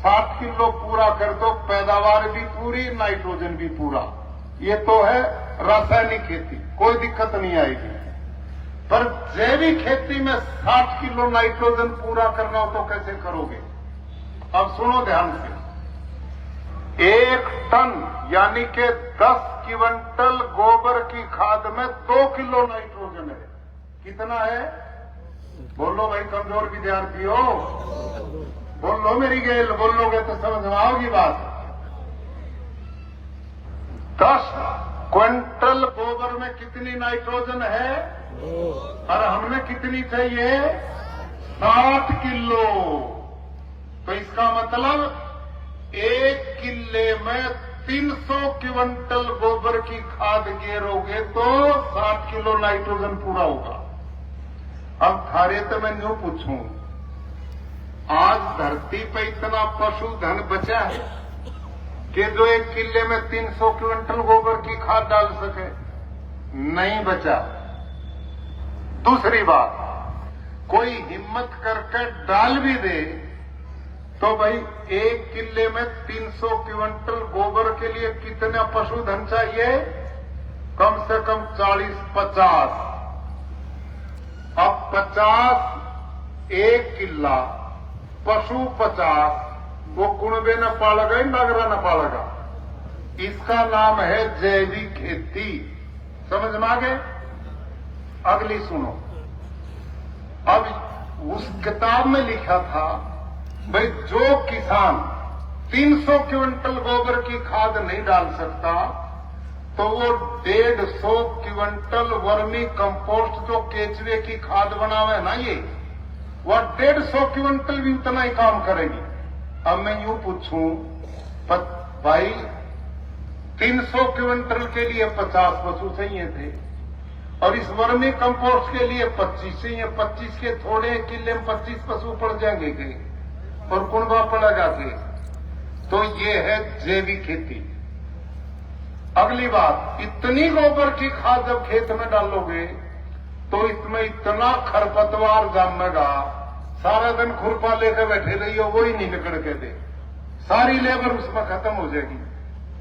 60 किलो पूरा कर दो, पैदावार भी पूरी, नाइट्रोजन भी पूरा। ये तो है रासायनिक खेती, कोई दिक्कत नहीं आएगी। पर जैविक खेती में 60 किलो नाइट्रोजन पूरा करना हो तो कैसे करोगे? अब सुनो ध्यान से, 1 टन यानी के 10 क्विंटल गोबर की खाद में 2 किलो नाइट्रोजन है। कितना है? बोलो भाई, कमजोर विद्यार्थी हो, बोलो मेरी गेल, बोलोगे तो समझ में आओगी बात। 10 क्विंटल गोबर में कितनी नाइट्रोजन है? और हमने कितनी चाहिए? 60 किलो। तो इसका मतलब 1 किले में 300 क्विंटल गोबर की खाद गेरोगे तो 60 किलो नाइट्रोजन पूरा होगा। अब थारे तो मैं यूं पूछूं, आज धरती पे इतना पशुधन बचा है कि जो 1 किले में 300 क्विंटल गोबर की खाद डाल सके? नहीं बचा। दूसरी बात, कोई हिम्मत करके डाल भी दे तो भाई 1 किले में 300 क्विंटल गोबर के लिए कितना पशुधन चाहिए? कम से कम 40-50। अब 50 1 किला, पशु 50, वो कुणबे न पालेगा, नागरा न पालेगा। इसका नाम है जैविक खेती। समझ में आ गए? अगली सुनो, अब उस किताब में लिखा था भाई जो किसान 300 क्विंटल गोबर की खाद नहीं डाल सकता तो वो 150 क्विंटल वर्मी कंपोस्ट जो केचुए की खाद बनावे ना, ये वह 150 क्विंटल भी उतना ही काम करेगी। अब मैं यूं पूछूं, भाई 300 क्विंटल के लिए 50 पशु चाहिए थे और इस वर्मी कंपोस्ट के लिए 25 चाहिए। 25 के थोड़े किले में 25 पशु पड़ जाएंगे के और कुंबा पड़ेगा के? तो ये है जैविक खेती। अगली बात, इतनी गोबर की खाद जब खेत में डालोगे तो इसमें इतना खरपतवार जमेगा, सारा दिन खुरपा लेकर बैठे रहिए, वो ही नहीं निकल के दे, सारी लेबर उसमें खत्म हो जाएगी।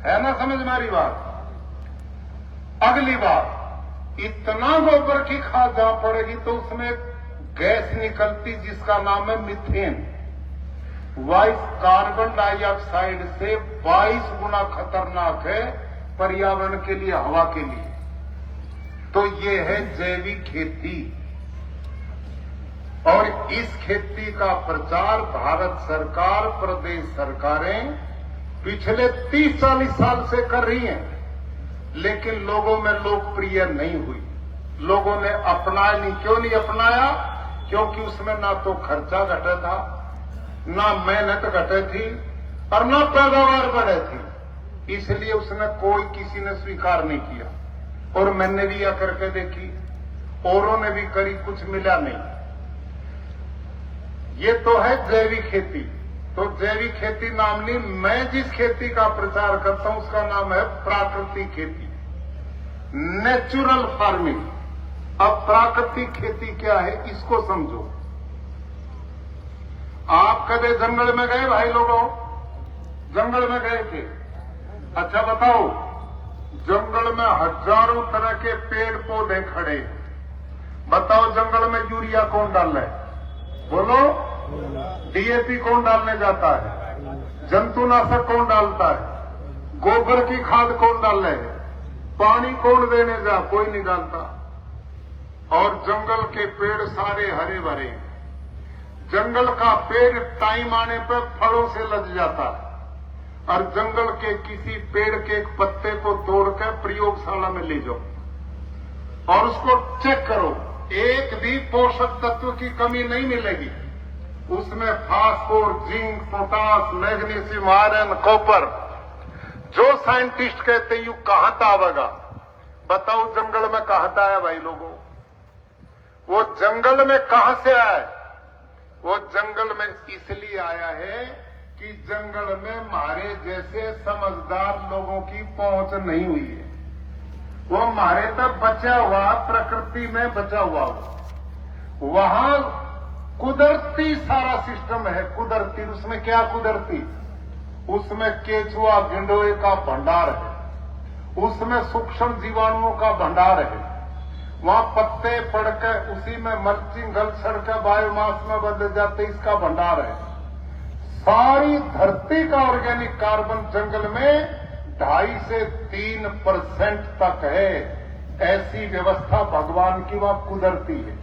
है ना समझ में आ रही बात? अगली बात, इतना गोबर की खाद जहां पड़ेगी तो उसमें गैस निकलती जिसका नाम है मीथेन, 22 कार्बन डाइऑक्साइड से 22 गुना खतरनाक है पर्यावरण के लिए, हवा के लिए। तो ये है जैविक खेती। और इस खेती का प्रचार भारत सरकार, प्रदेश सरकारें पिछले 30-40 साल से कर रही हैं, लेकिन लोगों में लोकप्रिय नहीं हुई। लोगों ने अपनाया नहीं। क्यों नहीं अपनाया? क्योंकि उसमें ना तो खर्चा घटा था, ना मेहनत घटे थी और ना पैदावार बढ़े थी। इसलिए उसने कोई किसी ने स्वीकार नहीं किया। और मैंने भी यह करके देखी, औरों ने भी करी, कुछ मिला नहीं। ये तो है जैविक खेती। तो जैविक खेती नाम नहीं, मैं जिस खेती का प्रचार करता हूं उसका नाम है प्राकृतिक खेती, नेचुरल फार्मिंग। अब प्राकृतिक खेती क्या है इसको समझो। आप कभी जंगल में गए भाई लोगों? जंगल में गए थे? अच्छा बताओ, जंगल में हजारों तरह के पेड़ पौधे खड़े, बताओ जंगल में यूरिया कौन डाल रहा है? बोलो। डीएपी कौन डालने जाता है? जंतुनाशक कौन डालता है? गोबर की खाद कौन डाल रहे है? पानी कौन देने जा? कोई नहीं डालता। और जंगल के पेड़ सारे हरे भरे। जंगल का पेड़ टाइम आने पर फलों से लद जाता है और जंगल के किसी पेड़ के एक पत्ते को तोड़कर प्रयोगशाला में ले जाओ और उसको चेक करो, एक भी पोषक तत्व की कमी नहीं मिलेगी। उसमें phosphor, zinc, potash, magnesium, iron, copper, जो साइंटिस्ट कहते हैं यू कहां था आवेगा? बताओ जंगल में कहां था आया भाई लोगों? वो जंगल में कहां से आया? वो जंगल में इसलिए आया है कि जंगल में हमारे जैसे समझदार लोगों की पहुंच नहीं हुई है। वो हमारे तक बचा हुआ, प्रकृति में बचा हुआ वहां कुदरती सारा सिस्टम है। कुदरती, उसमें क्या कुदरती? उसमें केचुआ गिंडोए का भंडार है, उसमें सूक्ष्म जीवाणुओं का भंडार है। वहां पत्ते पड़कर उसी में मल्चिंग गल सड़कर बायोमास में बदल जाते, इसका भंडार है। सारी धरती का ऑर्गेनिक कार्बन जंगल में 2.5 से 3% तक है। ऐसी व्यवस्था भगवान की वहां कुदरती है।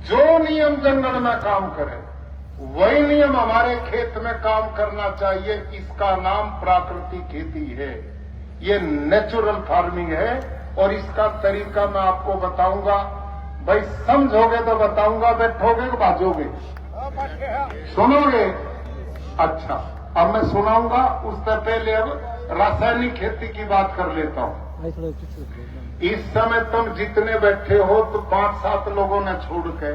जो नियम जंगल में काम करे वही नियम हमारे खेत में काम करना चाहिए। इसका नाम प्राकृतिक खेती है, ये नेचुरल फार्मिंग है। और इसका तरीका मैं आपको बताऊंगा। भाई समझोगे तो बताऊंगा, बैठोगे तो भाजोगे, सुनोगे? अच्छा, अब मैं सुनाऊंगा। उससे पहले अब रासायनिक खेती की बात कर लेता हूं। इस समय तुम जितने बैठे हो तो 5-7 लोगों ने छोड़ के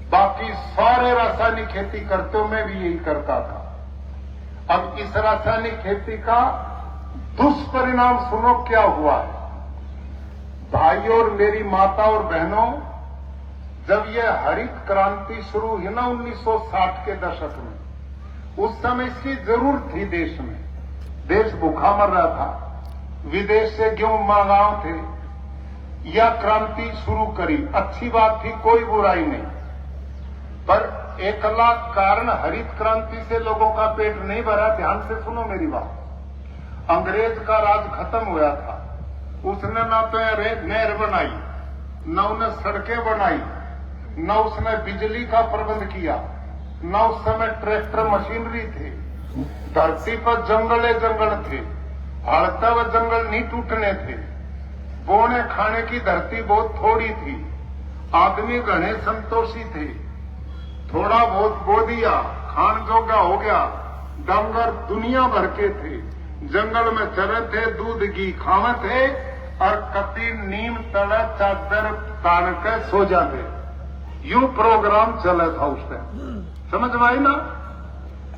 बाकी सारे रासायनिक खेती करते हो। मैं भी यही करता था। अब इस रासायनिक खेती का दुष्परिणाम सुनो क्या हुआ है। भाइयों और मेरी माता और बहनों, जब यह हरित क्रांति शुरू हुई ना 1960 के दशक में, उस समय इसकी जरूरत थी देश में। देश भूखा मर रहा था, विदेश से गेहूं मंगाओ थे। यह क्रांति शुरू करी, अच्छी बात थी, कोई बुराई नहीं। पर एक लाख कारण हरित क्रांति से लोगों का पेट नहीं भरा। ध्यान से सुनो मेरी बात। अंग्रेज का राज खत्म हुआ था। उसने ना तो नहर बनाई, न उसने सड़कें बनाई, न उसने बिजली का प्रबंध किया, न उस समय ट्रैक्टर मशीनरी थे। धरती पर जंगल थे, हड़ता हुआ जंगल नहीं टूटने थे। बोने खाने की धरती बहुत थोड़ी थी, आदमी घने संतोषी थे। थोड़ा बहुत बो दिया, खान जोगा हो गया। डंगर दुनिया भर के थे, जंगल में चले थे, दूध घी खावे थे और कति नीम तले चादर तान के सो जाते। यूं प्रोग्राम चला था उस टाइम, समझ में आई ना?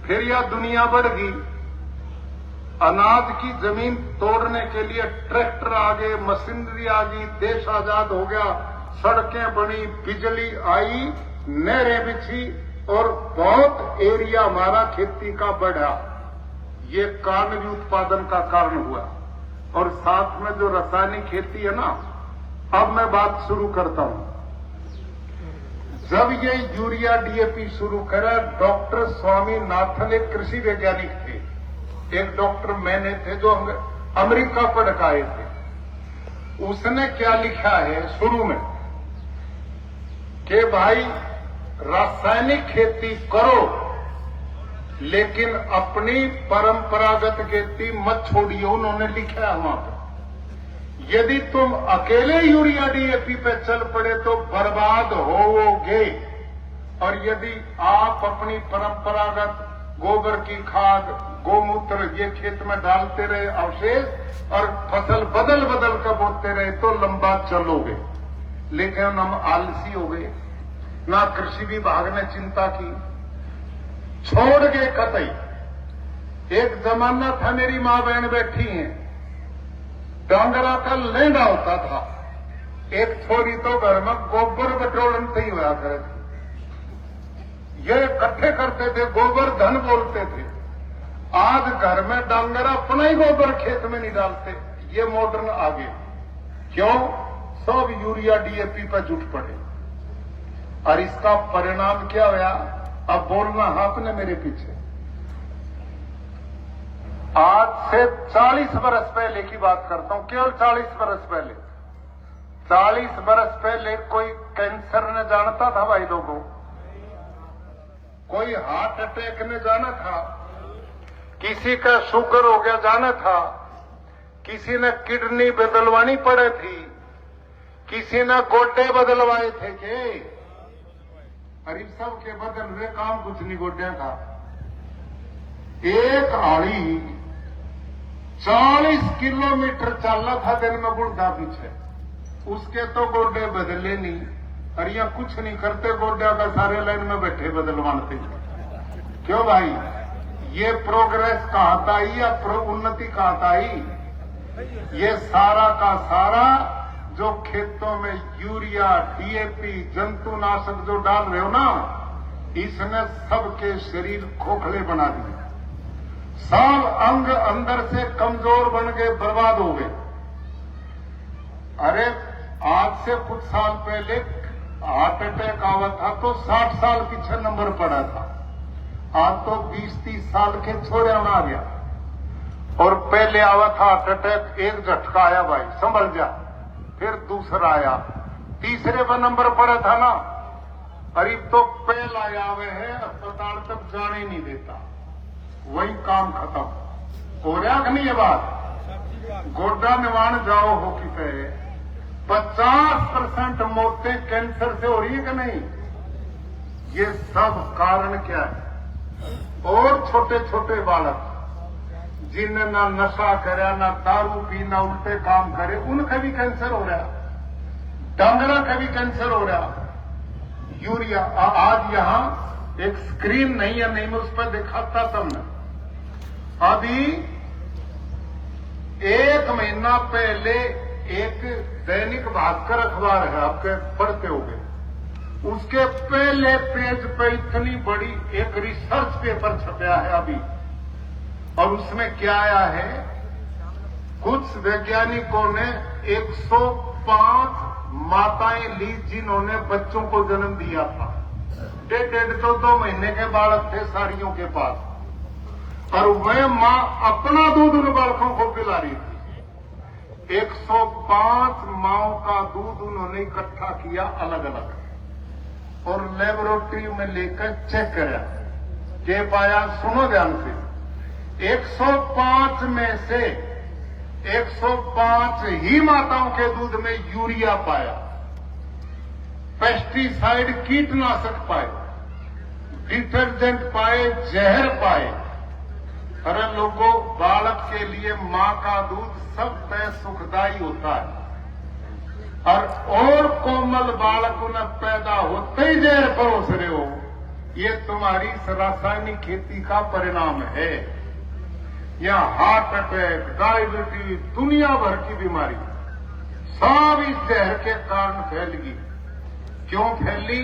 फिर यह दुनिया बढ़ गई, अनाज की जमीन तोड़ने के लिए ट्रैक्टर आ गए, मशीनरी आ गई, देश आजाद हो गया, सड़कें बनी, बिजली आई, नहरें बिछी और बहुत एरिया हमारा खेती का बढ़ा। ये कारण भी उत्पादन का कारण हुआ। और साथ में जो रासायनिक खेती है ना, अब मैं बात शुरू करता हूं। जब ये यूरिया डीएपी शुरू करा, डॉक्टर स्वामीनाथन एक कृषि वैज्ञानिक थे, एक डॉक्टर मैंने थे जो अमेरिका पढ़ के आए थे। उसने क्या लिखा है शुरू में कि भाई रासायनिक खेती करो लेकिन अपनी परंपरागत खेती मत छोड़िए। उन्होंने लिखा है वहां पर, यदि तुम अकेले यूरिया डीएपी पे चल पड़े तो बर्बाद होवोगे। और यदि आप अपनी परंपरागत गोबर की खाद, गोमूत्र ये खेत में डालते रहे अवशेष और फसल बदल बदल कर बोते रहे तो लंबा चलोगे। लेकिन हम आलसी हो गए, ना कृषि विभाग ने चिंता की, छोड़ गए कतई। एक जमाना था, मेरी मां बहन बैठी हैं, डांगरा का लेंडा होता था। एक छोरी तो घर में गोबर बटोरन से ही हुआ करे थे। ये इकट्ठे करते थे, गोबर धन बोलते थे। आज घर में डांगरा अपना ही गोबर खेत में नहीं डालते। ये मॉडर्न आ गए। क्यों? सब यूरिया डीएपी पर जुट पड़े। और इसका परिणाम क्या हुआ? अब बोलना आपने मेरे पीछे। आज से 40 बरस पहले की बात करता हूं, केवल 40 बरस पहले। 40 बरस पहले कोई कैंसर ने जानता था भाई लोगों? कोई हार्ट अटैक ने जाना था? किसी का शुगर हो गया जाना था? किसी ने किडनी बदलवानी पड़े थी? किसी ने गोड्डे बदलवाए थे के? अरे सब के बदल हुए, काम कुछ नहीं गोड्या का। एक आड़ी 40 किलोमीटर चलना था दिन में बुढ़ा पीछे, उसके तो गोड्डे बदले नहीं। अरे यहाँ कुछ नहीं करते, गोड्या का सारे लाइन में बैठे बदलवानते। क्यों भाई, ये प्रोग्रेस कहता ही या उन्नति कहता ही? ये सारा का सारा जो खेतों में यूरिया, डीएपी, जंतुनाशक जो डाल रहे हो ना, इसने सबके शरीर खोखले बना दिए, सब अंग अंदर से कमजोर बन गए, बर्बाद हो गए। अरे आज से कुछ साल पहले हार्ट अटैक आवा था तो 60 साल पीछे नंबर पड़ा था, आज तो 20-30 साल के छोरे में आ गया। और पहले आवा था हार्ट अटैक, एक झटका आया भाई, संभल जा, फिर दूसरा आया, तीसरे पर नंबर पड़ा था ना, अरे तो पहला आवे है, अस्पताल तक जाने ही नहीं देता, वही काम खत्म हो रहा कि नहीं? ये बात गोड्डा निवाण जाओ हो कि 50% मौतें कैंसर से हो रही है कि नहीं? ये सब कारण क्या है? और छोटे छोटे बालक जिनने ना नशा करे, ना दारू पी, ना उल्टे काम करे, उनका भी कैंसर हो रहा, डंगरा का भी कैंसर हो रहा। यूरिया, आज यहां एक स्क्रीन नहीं है, नहीं मैं उस पर दिखाता तुमने। अभी 1 महीना पहले एक दैनिक भास्कर अखबार है, आपके पढ़ते होंगे, उसके पहले पेज पे इतनी बड़ी एक रिसर्च पेपर छपया है अभी, और उसमें क्या आया है, कुछ वैज्ञानिकों ने 105 माताएं ली जिन्होंने बच्चों को जन्म दिया था, 1.5-2 महीने के बालक थे सारियों के पास, और वह मां अपना दूध उन बालकों को पिला रही थी। 105 माओं का दूध उन्होंने इकट्ठा किया अलग अलग, और लेबोरेटरी में लेकर चेक कराया, के पाया, सुनो ध्यान से, 105 में से 105 ही माताओं के दूध में यूरिया पाया, पेस्टिसाइड कीटनाशक पाए, डिटर्जेंट पाए, जहर पाए। अरे लोगों, बालक के लिए मां का दूध सबसे सुखदायी होता है, और कोमल बालक उन्हें पैदा होते ही जहर परोस रहे हो, ये तुम्हारी रासायनिक खेती का परिणाम है। यहाँ हार्ट अटैक, डायबिटीज, दुनिया भर की बीमारी सब इस जहर के कारण फैल गई। क्यों फैली?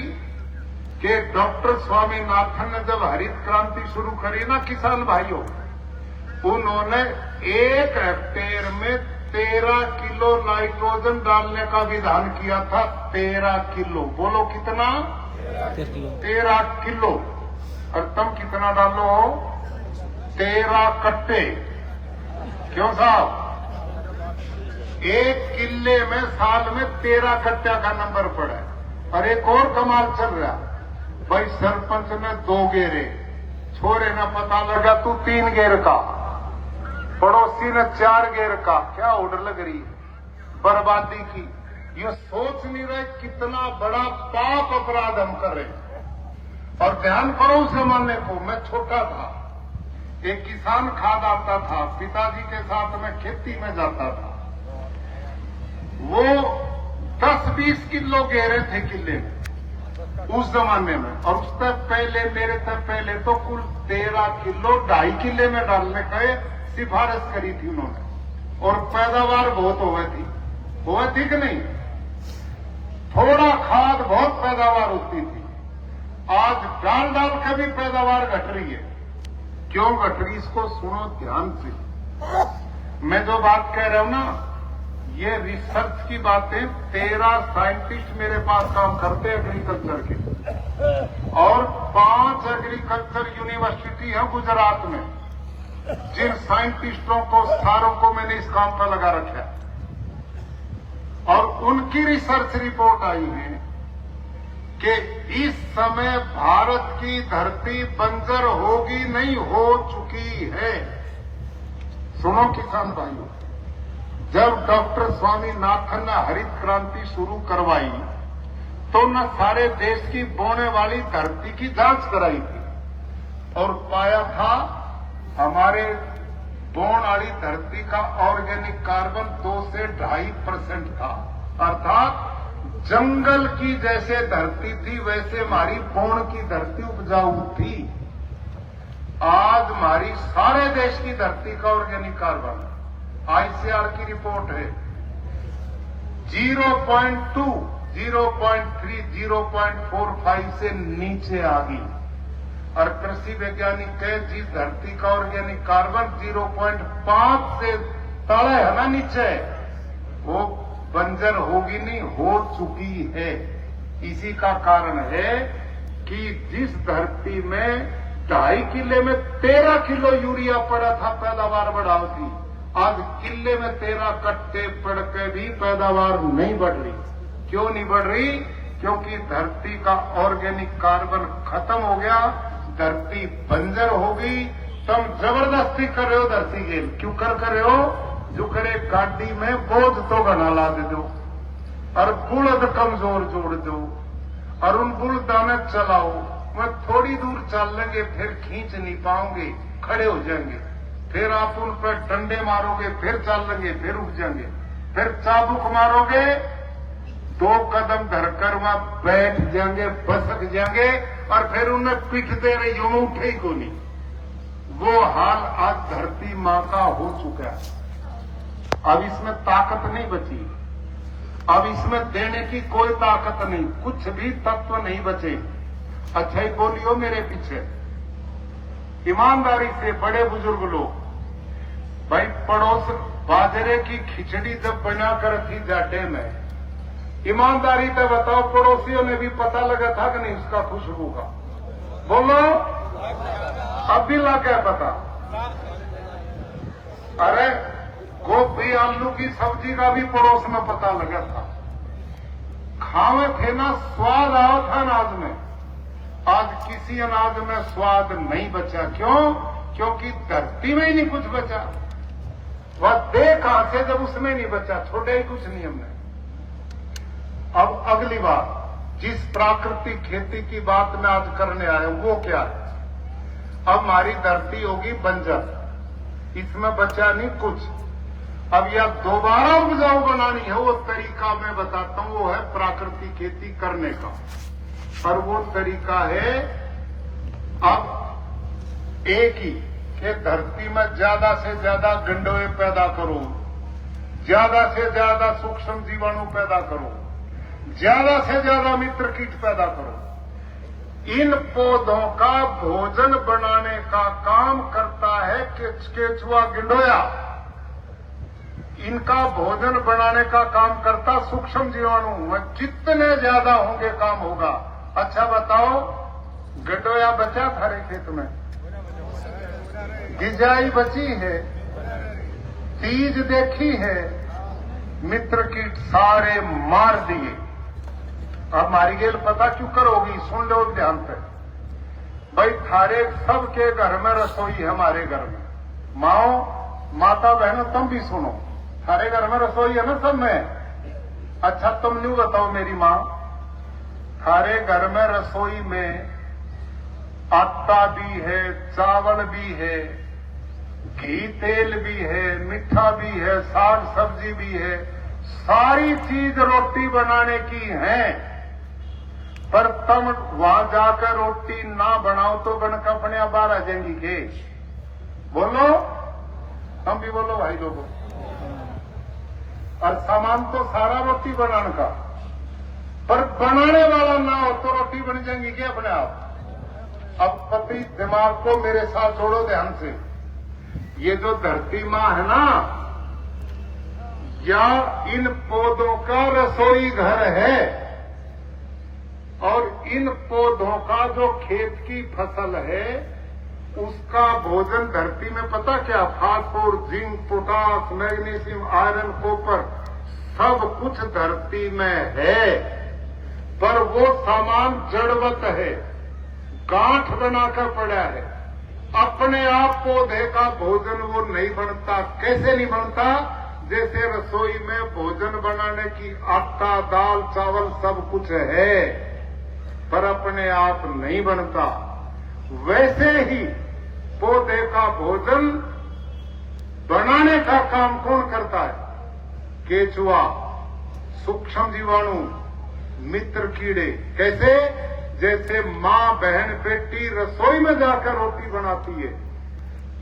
कि डॉक्टर स्वामीनाथन ने जब हरित क्रांति शुरू करी ना किसान भाइयों, उन्होंने 1 हेक्टेयर में 13 किलो नाइट्रोजन डालने का विधान किया था। 13 किलो, बोलो कितना? 13 किलो। और तुम कितना डालो? 13 कट्टे। क्यों साहब? 1 किले में साल में 13 कट्टा का नंबर पड़ा है। और एक और कमाल चल रहा भाई, सरपंच ने 2 गेरे, छोरे ना पता लगा तू 3 गेर का, पड़ोसी ने 4 गेर का। क्या ऑर्डर लग रही है बर्बादी की? ये सोच नहीं रहे कितना बड़ा पाप अपराध हम कर रहे हैं। और ध्यान करो उस जमाने को, मैं छोटा था, एक किसान खाद आता था, पिताजी के साथ में खेती में जाता था, वो 10-20 किलो गेरे थे किले में उस जमाने में। और उससे पहले, मेरे से पहले तो कुल 13 किलो 2.5 किले में डालने का सिफारिश करी थी उन्होंने, और पैदावार बहुत हुई थी कि नहीं? थोड़ा खाद बहुत पैदावार होती थी। आज डाल डाल के भी पैदावार घट रही है। क्यों घट रही? इसको सुनो ध्यान से। मैं जो बात कह रहा हूं ना, ये रिसर्च की बातें, 13 साइंटिस्ट मेरे पास काम करते हैं एग्रीकल्चर के, और 5 एग्रीकल्चर यूनिवर्सिटी है गुजरात में, जिन साइंटिस्टों को सारों को मैंने इस काम पर लगा रखा है। और उनकी रिसर्च रिपोर्ट आई है कि इस समय भारत की धरती बंजर होगी नहीं, हो चुकी है। सुनो किसान भाइयों, जब डॉक्टर स्वामीनाथन ने हरित क्रांति शुरू करवाई तो न सारे देश की बोने वाली धरती की जांच कराई थी, और पाया था हमारे बोन वाली धरती का ऑर्गेनिक कार्बन 2 से 2.5% था, अर्थात जंगल की जैसे धरती थी वैसे हमारी पौन की धरती उपजाऊ थी। आज हमारी सारे देश की धरती का ऑर्गेनिक कार्बन आईसीआर की रिपोर्ट है 0.2, 0.3, 0.45 से नीचे आ गई। और कृषि वैज्ञानिक कहे जिस धरती का ऑर्गेनिक कार्बन 0.5 से तले है ना नीचे, वो बंजर होगी नहीं, हो चुकी है। इसी का कारण है कि जिस धरती में 2.5 किले में 13 किलो यूरिया पड़ा था पैदावार बढ़ाओ थी, आज किले में 13 कट्टे पड़ के भी पैदावार नहीं बढ़ रही। क्यों नहीं बढ़ रही? क्योंकि धरती का ऑर्गेनिक कार्बन खत्म हो गया, धरती बंजर हो गई। तुम जबरदस्ती कर रहे हो धरती के, क्यों कर रहे हो? जो करे गाड़ी में बोझ तो घना ला दे दो और बुलद कमजोर जोड़ दो और उन बुलदा में चलाओ, मैं थोड़ी दूर चल लेंगे फिर खींच नहीं पाओगे, खड़े हो जाएंगे। फिर आप उन पर डंडे मारोगे, फिर चल लेंगे, फिर रुक जाएंगे। फिर चाबुक मारोगे, 2 कदम धरकर वहां बैठ जाएंगे, बसक जाएंगे और फिर उन्हें पीठ दे रही हो, उठे ही को नहीं। वो हाल आज धरती मां का हो चुका है। अब इसमें ताकत नहीं बची, अब इसमें देने की कोई ताकत नहीं, कुछ भी तत्व नहीं बचे। अच्छा ही बोलियो मेरे पीछे, ईमानदारी से बड़े बुजुर्ग लोग, भाई पड़ोस बाजरे की खिचड़ी जब बना कर थी जाटे में, ईमानदारी से बताओ पड़ोसियों ने भी पता लगा था कि नहीं उसका खुशबू का? बोलो, अब भी लगा है पता? अरे गोभी आलू की सब्जी का भी पड़ोस में पता लगा था। खावे थे ना, स्वाद आया था अनाज में। आज किसी अनाज में स्वाद नहीं बचा। क्यों? क्योंकि धरती में ही नहीं कुछ बचा। वह दे कहां से जब उसमें नहीं बचा? छोड़े ही कुछ नहीं हमने। अब अगली बात, जिस प्राकृतिक खेती की बात मैं आज करने आया हूं वो क्या है? अब हमारी धरती होगी बंजर, इसमें बचा नहीं कुछ। अब यह दोबारा उपजाऊ बनानी है, वो तरीका मैं बताता हूं, वो है प्राकृतिक खेती करने का। और वो तरीका है अब एक ही कि धरती में ज्यादा से ज्यादा गंडोए पैदा करो, ज्यादा से ज्यादा सूक्ष्म जीवाणु पैदा करो, ज्यादा से ज्यादा मित्र कीट पैदा करो। इन पौधों का भोजन बनाने का काम करता है केचुआ गिंडोया। इनका भोजन बनाने का काम करता सूक्ष्म जीवाणु। जितने ज्यादा होंगे काम होगा। अच्छा बताओ, गंडोया बचा थारे खेत में? गिजाई बची है, तीज देखी है, मित्र कीट सारे मार दिए। अब मारी गेल पता क्यों करोगी? सुन लो ध्यान से भाई, थारे सबके घर में रसोई है, हमारे घर में माओ माता बहनों तुम भी सुनो, थारे घर में रसोई है ना सब में। अच्छा तुम न्यू बताओ मेरी माँ, थारे घर में रसोई में आटा भी है, चावल भी है, घी तेल भी है, मीठा भी है, साग सब्जी भी है, सारी चीज रोटी बनाने की है। पर तुम वहां जाकर रोटी ना बनाओ तो बनका अपने आप बाहर आ जाएंगी के? बोलो, हम भी बोलो भाई लोगों। और सामान तो सारा रोटी बनाने का, पर बनाने वाला ना हो तो रोटी बन जाएंगी क्या अपने आप? अब पति दिमाग को मेरे साथ जोड़ो ध्यान से। ये जो धरती माँ है ना, या इन पौधों का रसोई घर है, और इन पौधों का जो खेत की फसल है उसका भोजन धरती में पता क्या? Phosphor, zinc, potash, magnesium, iron, copper, सब कुछ धरती में है। पर वो सामान जड़वत है, गांठ बनाकर पड़ा है। अपने आप पौधे का भोजन वो नहीं बनता। कैसे नहीं बनता? जैसे रसोई में भोजन बनाने की आटा, दाल, चावल सब कुछ है, पर अपने आप नहीं बनता। वैसे ही पौधे का भोजन बनाने का काम कौन करता है? केचुआ, सूक्ष्म जीवाणु, मित्र कीड़े। कैसे? जैसे माँ बहन बेटी रसोई में जाकर रोटी बनाती है,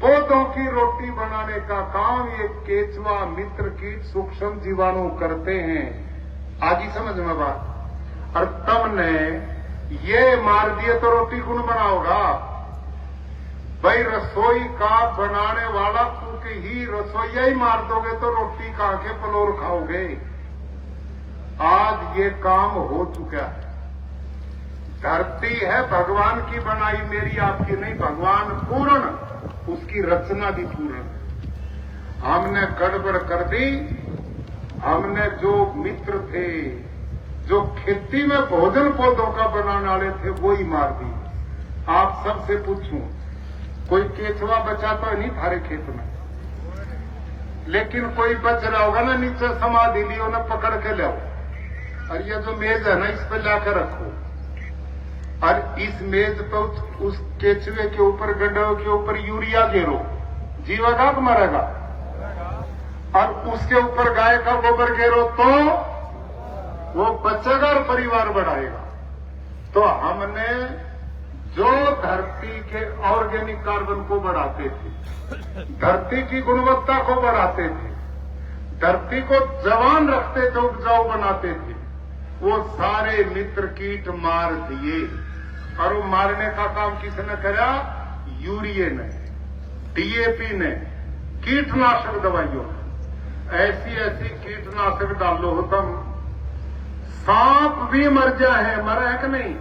पौधों की रोटी बनाने का काम ये केचुआ मित्र कीट सूक्ष्म जीवाणु करते हैं। आगे समझ में बात। और तुमने ये मार दिए तो रोटी कौन बनाओगा भाई? रसोई का बनाने वाला कुक ही, रसोईया ही मार दोगे तो रोटी कहां के पलोर खाओगे? आज ये काम हो चुका है। धरती है भगवान की बनाई, मेरी आपकी नहीं। भगवान पूर्ण, उसकी रचना भी पूर्ण। हमने गड़बड़ कर दी। हमने जो मित्र थे, जो खेती में भोजन पौधों का बनाने वाले थे, वो ही मार दी। आप सबसे पूछूं, कोई केचुआ बचा तो नहीं थारे खेत में, लेकिन कोई बच रहा होगा ना, नीचे समाधि लियो ना, पकड़ के लाओ। और ये जो मेज है ना, इस पे लाकर रखो, और इस मेज पे उस केचुए के ऊपर, गड्ढे के ऊपर यूरिया गिरो, जीवेगा तो मरेगा। और उसके ऊपर गाय का गोबर गिरो तो वो बचेगा और परिवार बढ़ाएगा। तो हमने जो धरती के ऑर्गेनिक कार्बन को बढ़ाते थे, धरती की गुणवत्ता को बढ़ाते थे, धरती को जवान रखते थे, उपजाऊ बनाते थे, वो सारे मित्र कीट मार दिए। और वो मारने का काम किसने करा? यूरिया ने, डीएपी ने, कीटनाशक दवाइयों ने। ऐसी ऐसी कीटनाशक डालो हो तुम, सांप भी मर जाए, मरा है कि नहीं?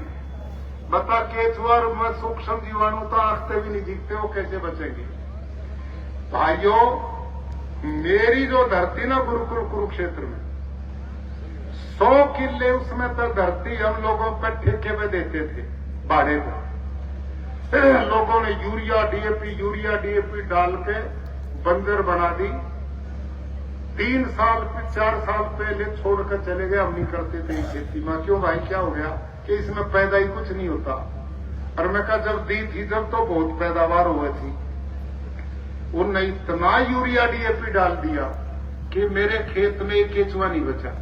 बता, केचुआ में सूक्ष्म जीवाणु तो आंखते भी नहीं दिखते, वो कैसे बचेंगे? भाइयों, मेरी जो धरती ना गुरुकुल कुरुक्षेत्र में 100 किले, उसमें तो धरती हम लोगों पर ठेके पे देते थे, भाड़े पे। लोगों ने यूरिया डीएपी डाल के बंजर बना दी। 3 साल 4 साल पहले छोड़कर चले गए। हम नहीं करते थे खेती में। क्यों भाई, क्या हो गया? कि इसमें पैदा ही कुछ नहीं होता। और मैं कहा, जब दी थी जब तो बहुत पैदावार हुई थी। उनने इतना यूरिया डीएपी डाल दिया कि मेरे खेत में एक केचुआ नहीं बचा,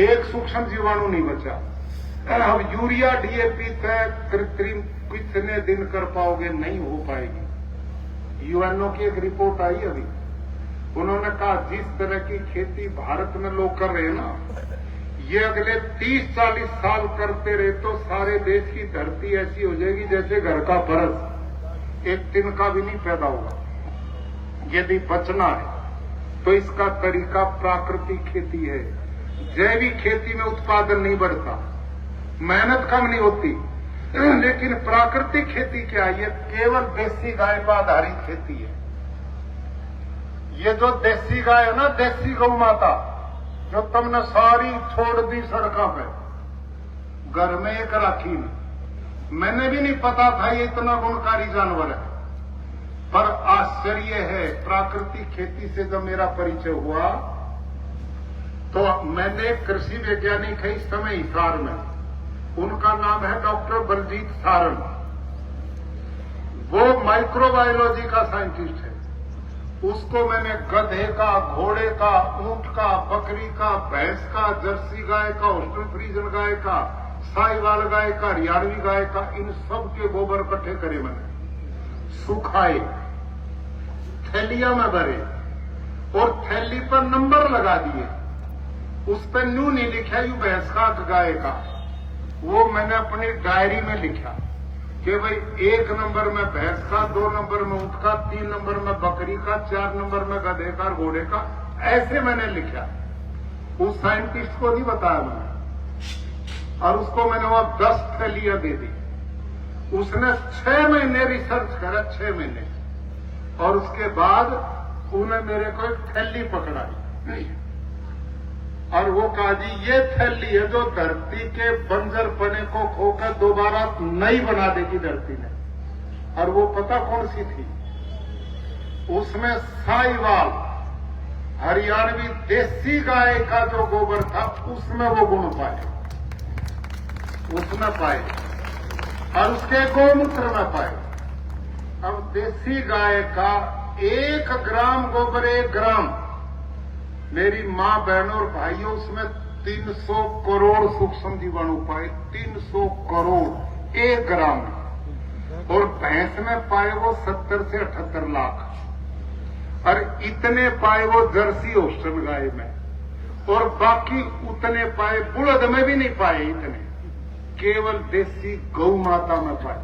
एक सूक्ष्म जीवाणु नहीं बचा। अब यूरिया डीएपी तय कृत्रिम कितने दिन कर पाओगे? नहीं हो पाएगी। यूएनओ की एक रिपोर्ट आई अभी, उन्होंने कहा जिस तरह की खेती भारत में लोग कर रहे हैं ना, ये अगले 30-40 साल करते रहे तो सारे देश की धरती ऐसी हो जाएगी जैसे घर का फर्श, एक दिन का भी नहीं पैदा होगा। यदि बचना है तो इसका तरीका प्राकृतिक खेती है। जैविक खेती में उत्पादन नहीं बढ़ता, मेहनत कम नहीं होती, लेकिन प्राकृतिक खेती क्या है? ये केवल देसी गाय पर आधारित खेती है। ये जो देसी गाय है ना, देसी गौ माता, जो तुमने सारी छोड़ दी सड़कों पे, घर में एक राखी नहीं। मैंने भी नहीं पता था ये इतना गुणकारी जानवर है। पर आश्चर्य है, प्राकृतिक खेती से जब मेरा परिचय हुआ तो मैंने कृषि वैज्ञानिक है इस समय हिसार में, उनका नाम है डॉक्टर बलजीत सारण। वो माइक्रोबायोलॉजी का साइंटिस्ट है। उसको मैंने गधे का, घोड़े का, ऊंट का, बकरी का, भैंस का, जर्सी गाय का, होस्टन फ्रीजन गाय का, साहिवाल गाय का, हरियाणवी गाय का, इन सब के गोबर इकट्ठे करे मैंने, सुखाए, थैलिया में भरे और थैली पर नंबर लगा दिए। उस पर न्यू नहीं लिखा यू भैंस का, गाय का। वो मैंने अपनी डायरी में लिखा कि भाई 1 नंबर में भैंस का, 2 नंबर में ऊंट का, 3 नंबर में बकरी का, 4 नंबर में गधे का, घोड़े का। ऐसे मैंने लिखा। उस साइंटिस्ट को नहीं बताया मैंने, और उसको मैंने वह 10 थैलियां दे दी। उसने 6 महीने रिसर्च करा, 6 महीने, और उसके बाद उन्हें मेरे को एक थैली पकड़ाई और वो कहा जी ये थैली है जो धरती के बंजर पने को खोकर दोबारा नई बना देगी धरती ने। और वो पता कौन सी थी? उसमें साहिवाल हरियाणवी देसी गाय का जो गोबर था उसमें वो गुण पाए, उसमें पाए, और उसके गौमूत्र में पाए। अब देसी गाय का 1 ग्राम गोबर, 1 ग्राम, मेरी मां बहनों और भाइयों, उसमें 300 करोड़ सूक्ष्म जीवाणु पाए, 300 करोड़ 1 ग्राम में। और भैंस में पाए वो 70 से 78 लाख, और इतने पाए वो जर्सी होस्टन गाय में, और बाकी उतने पाए बुलद में भी नहीं पाए, इतने केवल देसी गौ माता में पाए।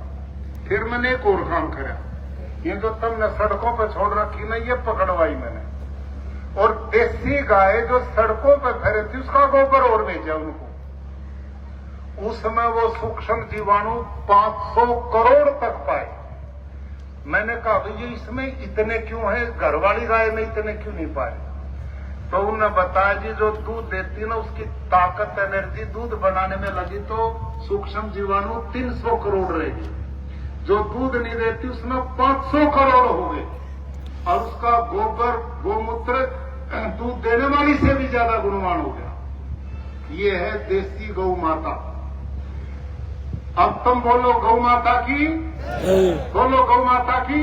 फिर मैंने एक और काम करा, ये जो तुमने सड़कों पर छोड़ रखी ना, ये पकड़वाई मैंने, और देसी गाय जो सड़कों पर फैले थी उसका गोबर और भेजा उनको। उसमें वो सूक्ष्म जीवाणु 500 करोड़ तक पाए। मैंने कहा भैया इसमें इतने क्यों है, घर वाली गाय में इतने क्यों नहीं पाए? तो उन्होंने बताया जी जो दूध देती ना उसकी ताकत एनर्जी दूध बनाने में लगी तो सूक्ष्म जीवाणु 300 करोड़ रहेगी, जो दूध नहीं देती उसमें 500 करोड़ हो गए, और उसका गोबर गोमूत्र दूध देने वाली से भी ज्यादा गुणवान हो गया। ये है देसी गौ माता। अब तुम बोलो गौ माता की, बोलो गौ माता की।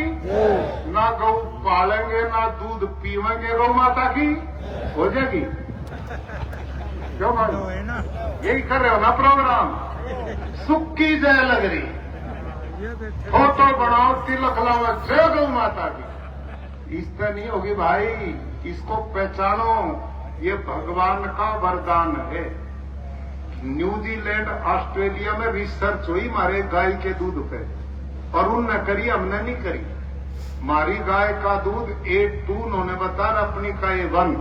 ना गौ पालेंगे ना दूध पीवेंगे, गौ माता की हो जाएगी। क्यों भाई यही कर रहे हो ना प्रोग्राम? सुक्की जय लग रही, फोटो बनाओ तिलक लाओ जय गौ माता की। इस तरह नहीं होगी भाई, इसको पहचानो, ये भगवान का वरदान है। न्यूजीलैंड ऑस्ट्रेलिया में रिसर्च हुई हमारे गाय के दूध पे, और उनने करी, हमने नहीं करी। हमारी गाय का दूध A2 उन्होंने बताया, अपनी का A1।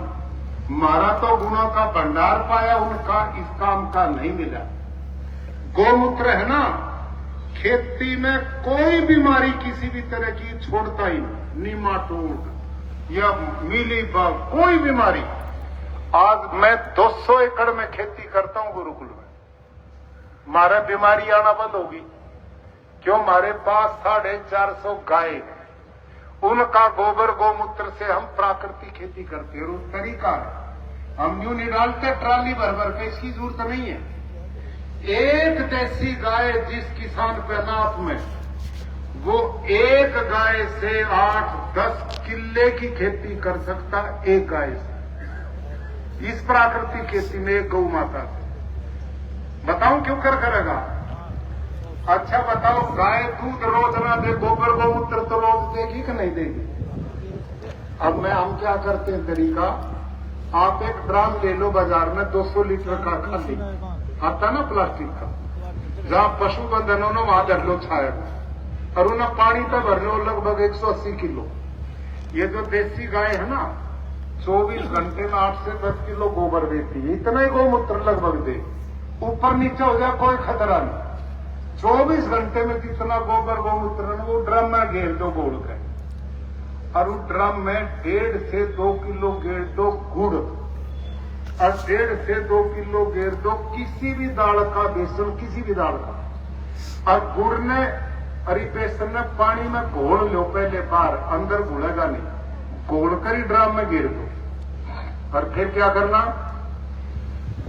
हमारा तो गुणों का भंडार पाया, उनका इस काम का नहीं मिला। गोमूत्र है ना, खेती में कोई बीमारी किसी भी तरह की छोड़ता ही नहीं, नीमाटोड या मीलीबग, कोई बीमारी। आज मैं 200 एकड़ में खेती करता हूं गुरुकुल में, हमारा बीमारी आना बंद होगी। क्यों? हमारे पास 450 गाय है, उनका गोबर गोमूत्र से हम प्राकृतिक खेती करते हैं। और तरीका है, हम यूं नहीं डालते ट्राली भर भर के, इसकी जरूरत नहीं है। एक देसी गाय जिस किसान पे नाप में, वो एक गाय से 8-10 किले की खेती कर सकता है, एक गाय से। इस प्राकृतिक खेती में एक गौ माता से। बताऊं क्यों करेगा? अच्छा बताओ, गाय दूध रोज ना दे, गोबर गोमूत्र तो रोज देगी कि नहीं देगी? अब हम क्या करते हैं तरीका, आप एक ड्राम ले लो बाजार में 200 लीटर का खाली आता ना प्लास्टिक का, जहां पशु बंधन हो ना वहां धर लो छाया, और उन्हें पानी तो भर लो लगभग 180 किलो। ये जो देसी गाय है ना 24 घंटे में 8 से 10 किलो गोबर देती है, इतना ही गोमूत्र लगभग दे, ऊपर नीचे हो जाए कोई खतरा नहीं। 24 घंटे में जितना गोबर गोमूत्र वो ड्रम में घेर दो गोल कर, और उस ड्रम में 1.5 से 2 किलो घेर दो गुड़, और 1.5 से 2 किलो घेर दो किसी भी दाल का बेसन, किसी भी दाल का, और गुड़ ने अरे बेसन ने पानी में घोल लो पहले, बाहर अंदर घुलेगा नहीं, घोल कर ही ड्राम में गिर दो। और फिर क्या करना,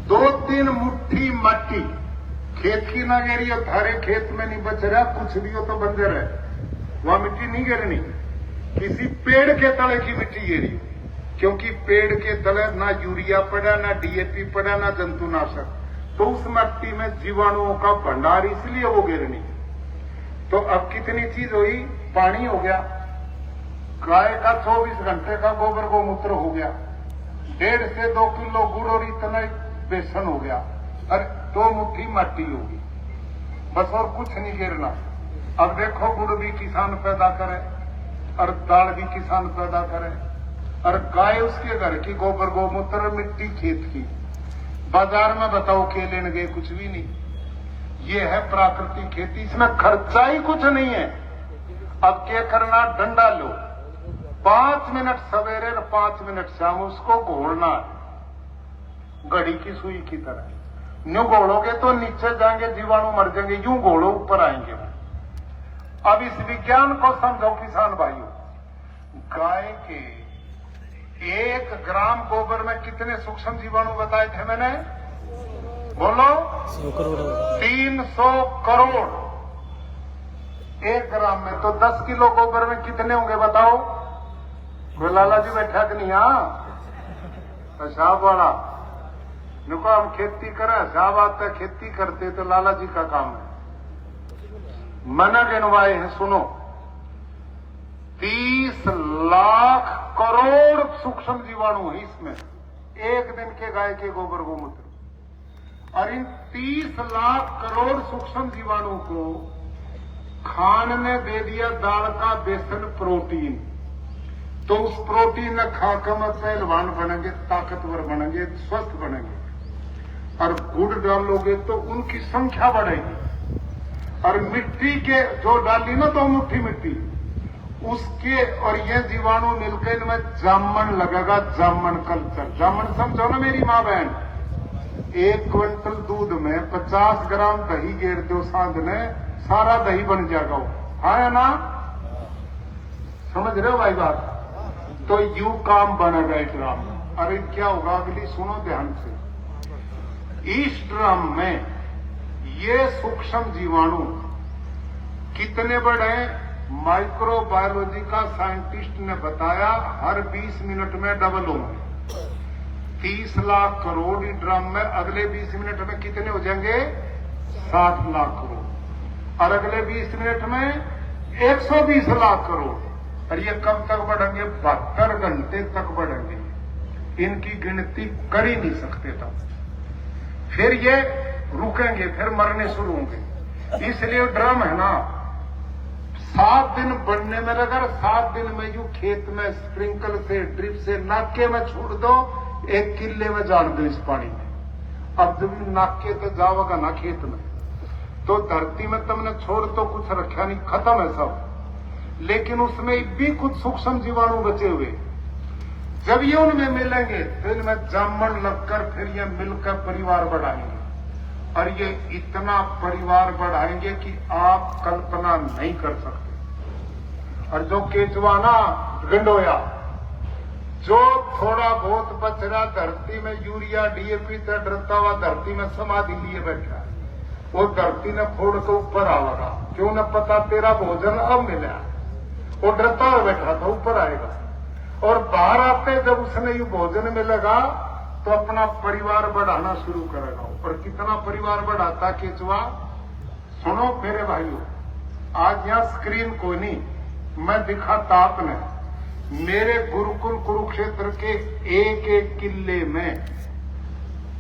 2-3 मुट्ठी मट्टी, खेत की ना गिरी हो, थारे खेत में नहीं बच रहा, कुछ भी हो तो बंजर है, वहां मिट्टी नहीं गिरनी, किसी पेड़ के तले की मिट्टी गिरी, क्योंकि पेड़ के तले ना यूरिया पड़ा, ना DAP पड़ा, ना जंतुनाशक, तो उस मिट्टी में जीवाणुओं का भंडार, इसलिए वो गिरनी। तो अब कितनी चीज हुई, पानी हो गया, गाय का 24 घंटे का गोबर गोमूत्र हो गया, 1.5 से 2 किलो गुड़ और इतना बेसन हो गया, और 2 मुट्ठी मट्टी होगी, बस और कुछ नहीं गिरना। अब देखो गुड़ भी किसान पैदा करे, और दाल भी किसान पैदा करे, और गाय उसके घर की गोबर गोमूत्र मिट्टी खेत की, बाजार में बताओ के लेने गए, कुछ भी नहीं। ये है प्राकृतिक खेती, इसमें खर्चा ही कुछ नहीं है। अब क्या करना, डंडा लो, 5 मिनट सवेरे और 5 मिनट शाम उसको घोड़ना है, घड़ी की सुई की तरह। यूं घोड़ोगे तो नीचे जाएंगे, जीवाणु मर जाएंगे, यूं घोड़ो ऊपर आएंगे। अब इस विज्ञान को समझो किसान भाइयों, गाय के 1 ग्राम गोबर में कितने सूक्ष्म जीवाणु बताए थे मैंने? बोलो 300 करोड़ 1 ग्राम में। तो 10 किलो गोबर में कितने होंगे बताओ? कोई लाला जी बैठा कि नहीं? हाँ, पेशाब वाला देखो हम खेती करें, साहब आता है खेती करते तो लाला जी का काम है। मना गिनवाए हैं, सुनो। 30 लाख करोड़ सूक्ष्म जीवाणु है इसमें, एक दिन के गाय के गोबर गोमूत्र। और इन 30 लाख करोड़ सूक्ष्म जीवाणु को खान ने दे दिया दाल का बेसन प्रोटीन, तो उस प्रोटीन ने खाकर में पहलवान बनेंगे, ताकतवर बनेंगे, स्वस्थ बनेंगे। और गुड़ डालोगे तो उनकी संख्या बढ़ेगी। और मिट्टी के जो डाली ना 2 मुट्ठी मिट्टी, उसके और ये जीवाणु मिलकर इनमें जामन लगेगा, जामन कल्चर। जामन समझो ना मेरी माँ बहन, 1 क्विंटल दूध में 50 ग्राम दही गेर दो सांझ ने, सारा दही बन जाएगा वो, है ना? समझ रहे हो भाई बात? तो यू काम बनेगा इस ड्राम में। अरे क्या होगा अगली सुनो ध्यान से। इस ड्राम में ये सूक्ष्म जीवाणु कितने बड़े हैं? माइक्रोबायोलॉजी का साइंटिस्ट ने बताया हर 20 मिनट में डबल होंगे। 30 लाख करोड़ इस ड्राम में, अगले 20 मिनट में कितने हो जाएंगे? 60 लाख करोड़। और अगले 20 मिनट में 120 लाख करोड़। और ये कब तक बढ़ेंगे? 72 घंटे तक बढ़ेंगे। इनकी गिनती कर ही नहीं सकते तब। फिर ये रुकेंगे, फिर मरने शुरू होंगे। इसलिए ड्रम है ना, 7 दिन बनने में लगा, 7 दिन में यू खेत में स्प्रिंकल से, ड्रिप से, नाके में छोड़ दो, 1 किले में जान दो इस पानी में। अब जब नाके तो जाओगा ना खेत में, तो धरती में तुमने छोड़ तो कुछ रखा नहीं, खत्म है सब। लेकिन उसमें भी कुछ सूक्ष्म जीवाणु बचे हुए, जब ये उनमें मिलेंगे तो इनमें जामन लगकर फिर ये मिलकर परिवार बढ़ाएंगे। और ये इतना परिवार बढ़ाएंगे कि आप कल्पना नहीं कर सकते। और जो केचुआ ना गंडोया, जो थोड़ा बहुत बच रहा धरती में यूरिया डीएपी से डरता हुआ धरती में समाधि लिए बैठा है, वो धरती ने फोड़ के ऊपर आवेगा। क्यों न पता तेरा भोजन अब मिला, वो डरता हुआ बैठा था ऊपर आएगा। और बाहर आते जब उसने ये भोजन मिलेगा तो अपना परिवार बढ़ाना शुरू करेगा। और कितना परिवार बढ़ाता केचुआ? सुनो मेरे भाइयों, आज यहां स्क्रीन कोई नहीं, मैं दिखाता आपने। मेरे गुरुकुल कुरुक्षेत्र के एक किले में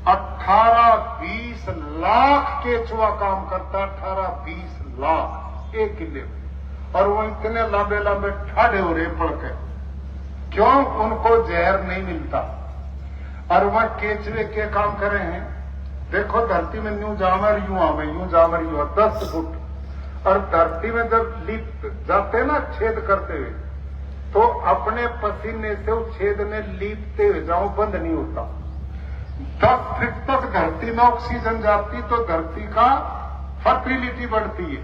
18-20 लाख केचुआ काम करता, 18-20 लाख एक किले में। और वो इतने लंबे लंबे ठाड़े हो रहे पड़ के, क्यों? उनको जहर नहीं मिलता। और वह केचुए के काम करे हैं। देखो धरती में यूं जामर यूं आवे, यूं जामर यूं 10 फुट। और धरती में जब लीप जाते ना छेद करते हुए, तो अपने पसीने से उस छेद ने लीपते हुए जाओ, बंद नहीं होता। 10 फीट तक धरती में ऑक्सीजन जाती तो धरती का फर्टिलिटी बढ़ती है।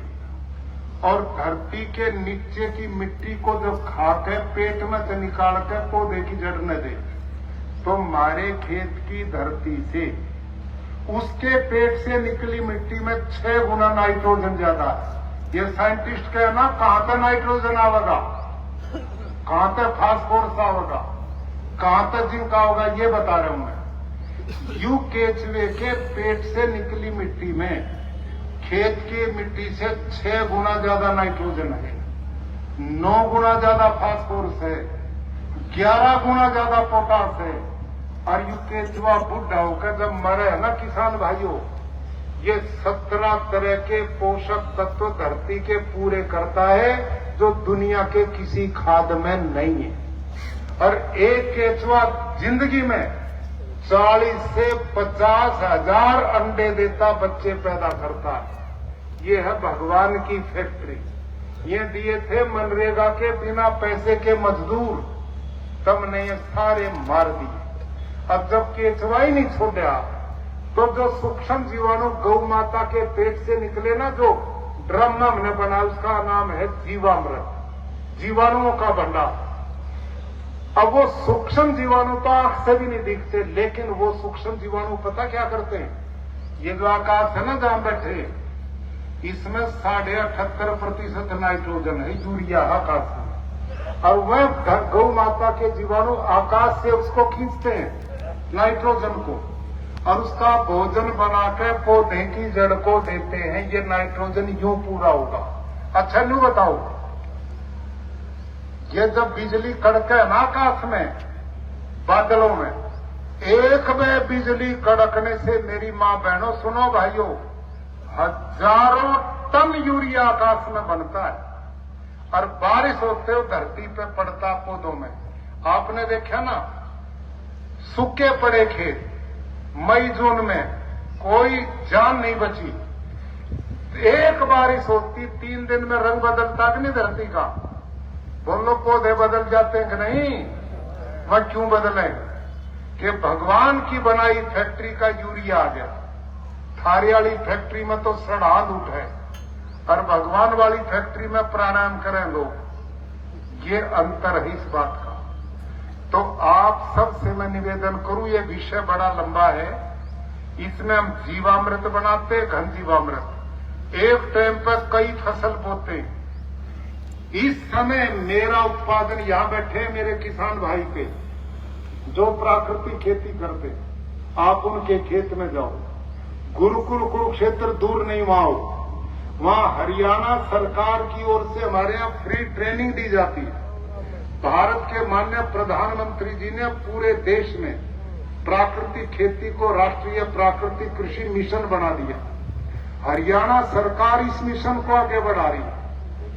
और धरती के नीचे की मिट्टी को जब खा के पेट में से निकाल के पौधे की जड़ न दे, तो हमारे खेत की धरती से उसके पेट से निकली मिट्टी में 6 गुना नाइट्रोजन ज्यादा है। ये साइंटिस्ट कहे ना, कहां तक नाइट्रोजन आवेगा, कहां तक फास्फोरस आवेगा, कहां तक जिंक आवेगा, ये बता रहा हूं मैं। यू केचुए के पेट से निकली मिट्टी में खेत की मिट्टी से 6 गुना ज्यादा नाइट्रोजन है, 9 गुना ज्यादा फास्फोरस है, 11 गुना ज्यादा पोटास है। और यू केचुआ बुढ़ा होकर जब मरे ना किसान भाइयों, ये 17 तरह के पोषक तत्व धरती के पूरे करता है, जो दुनिया के किसी खाद में नहीं है। और एक केचुआ जिंदगी में 40 से 50 हजार अंडे देता, बच्चे पैदा करता है। ये है भगवान की फैक्ट्री। ये दिए थे मनरेगा के बिना पैसे के मजदूर, तुमने ये सारे मार दिए। अब जब केचुआ ही नहीं छोड़ा, तो जो सूक्ष्म जीवाणु गौ माता के पेट से निकले ना, जो ड्रम हमने बनाया, उसका नाम है जीवामृत, जीवाणुओं का भंडार। अब वो सूक्ष्म जीवाणु तो आंख से भी नहीं दिखते, लेकिन वो सूक्ष्म जीवाणु पता क्या करते हैं? ये जो आकाश है ना जहां बैठे, इसमें 78.5% नाइट्रोजन है, यूरिया आकाश में। और वह गौ माता के जीवाणु आकाश से उसको खींचते हैं नाइट्रोजन को, और उसका भोजन बना के पौधे की जड़ को देते हैं, ये नाइट्रोजन यूं पूरा होगा। अच्छा न्यू बताओ, ये जब बिजली कड़के ना आकाश में बादलों में, एक में बिजली कड़कने से मेरी मां बहनों सुनो भाइयों, हजारों टन यूरिया आकाश में बनता है और बारिश होते हो धरती पे पड़ता पौधों में। आपने देखा ना, सूखे पड़े खेत मई जून में कोई जान नहीं बची, एक बारिश होती 3 दिन में रंग बदलता कि नहीं धरती का। बोलो पौधे बदल जाते हैं कि नहीं? वह क्यों बदले? कि भगवान की बनाई फैक्ट्री का यूरिया आ गया। थारी वाली फैक्ट्री में तो सड़ाद उठे और भगवान वाली फैक्ट्री में प्राणायाम करें लोग। ये अंतर है इस बात का। तो आप सबसे मैं निवेदन करूं, ये विषय बड़ा लंबा है, इसमें हम जीवामृत बनाते, घन जीवामृत, एक टाइम पर कई फसल बोते। इस समय मेरा उत्पादन यहां बैठे मेरे किसान भाई पे जो प्राकृतिक खेती करते, आप उनके खेत में जाओ, गुरुकुल कुरुक्षेत्र दूर नहीं वहां वहां हरियाणा सरकार की ओर से हमारे यहां फ्री ट्रेनिंग दी जाती है। भारत के माननीय प्रधानमंत्री जी ने पूरे देश में प्राकृतिक खेती को राष्ट्रीय प्राकृतिक कृषि मिशन बना दिया। हरियाणा सरकार इस मिशन को आगे बढ़ा रही है,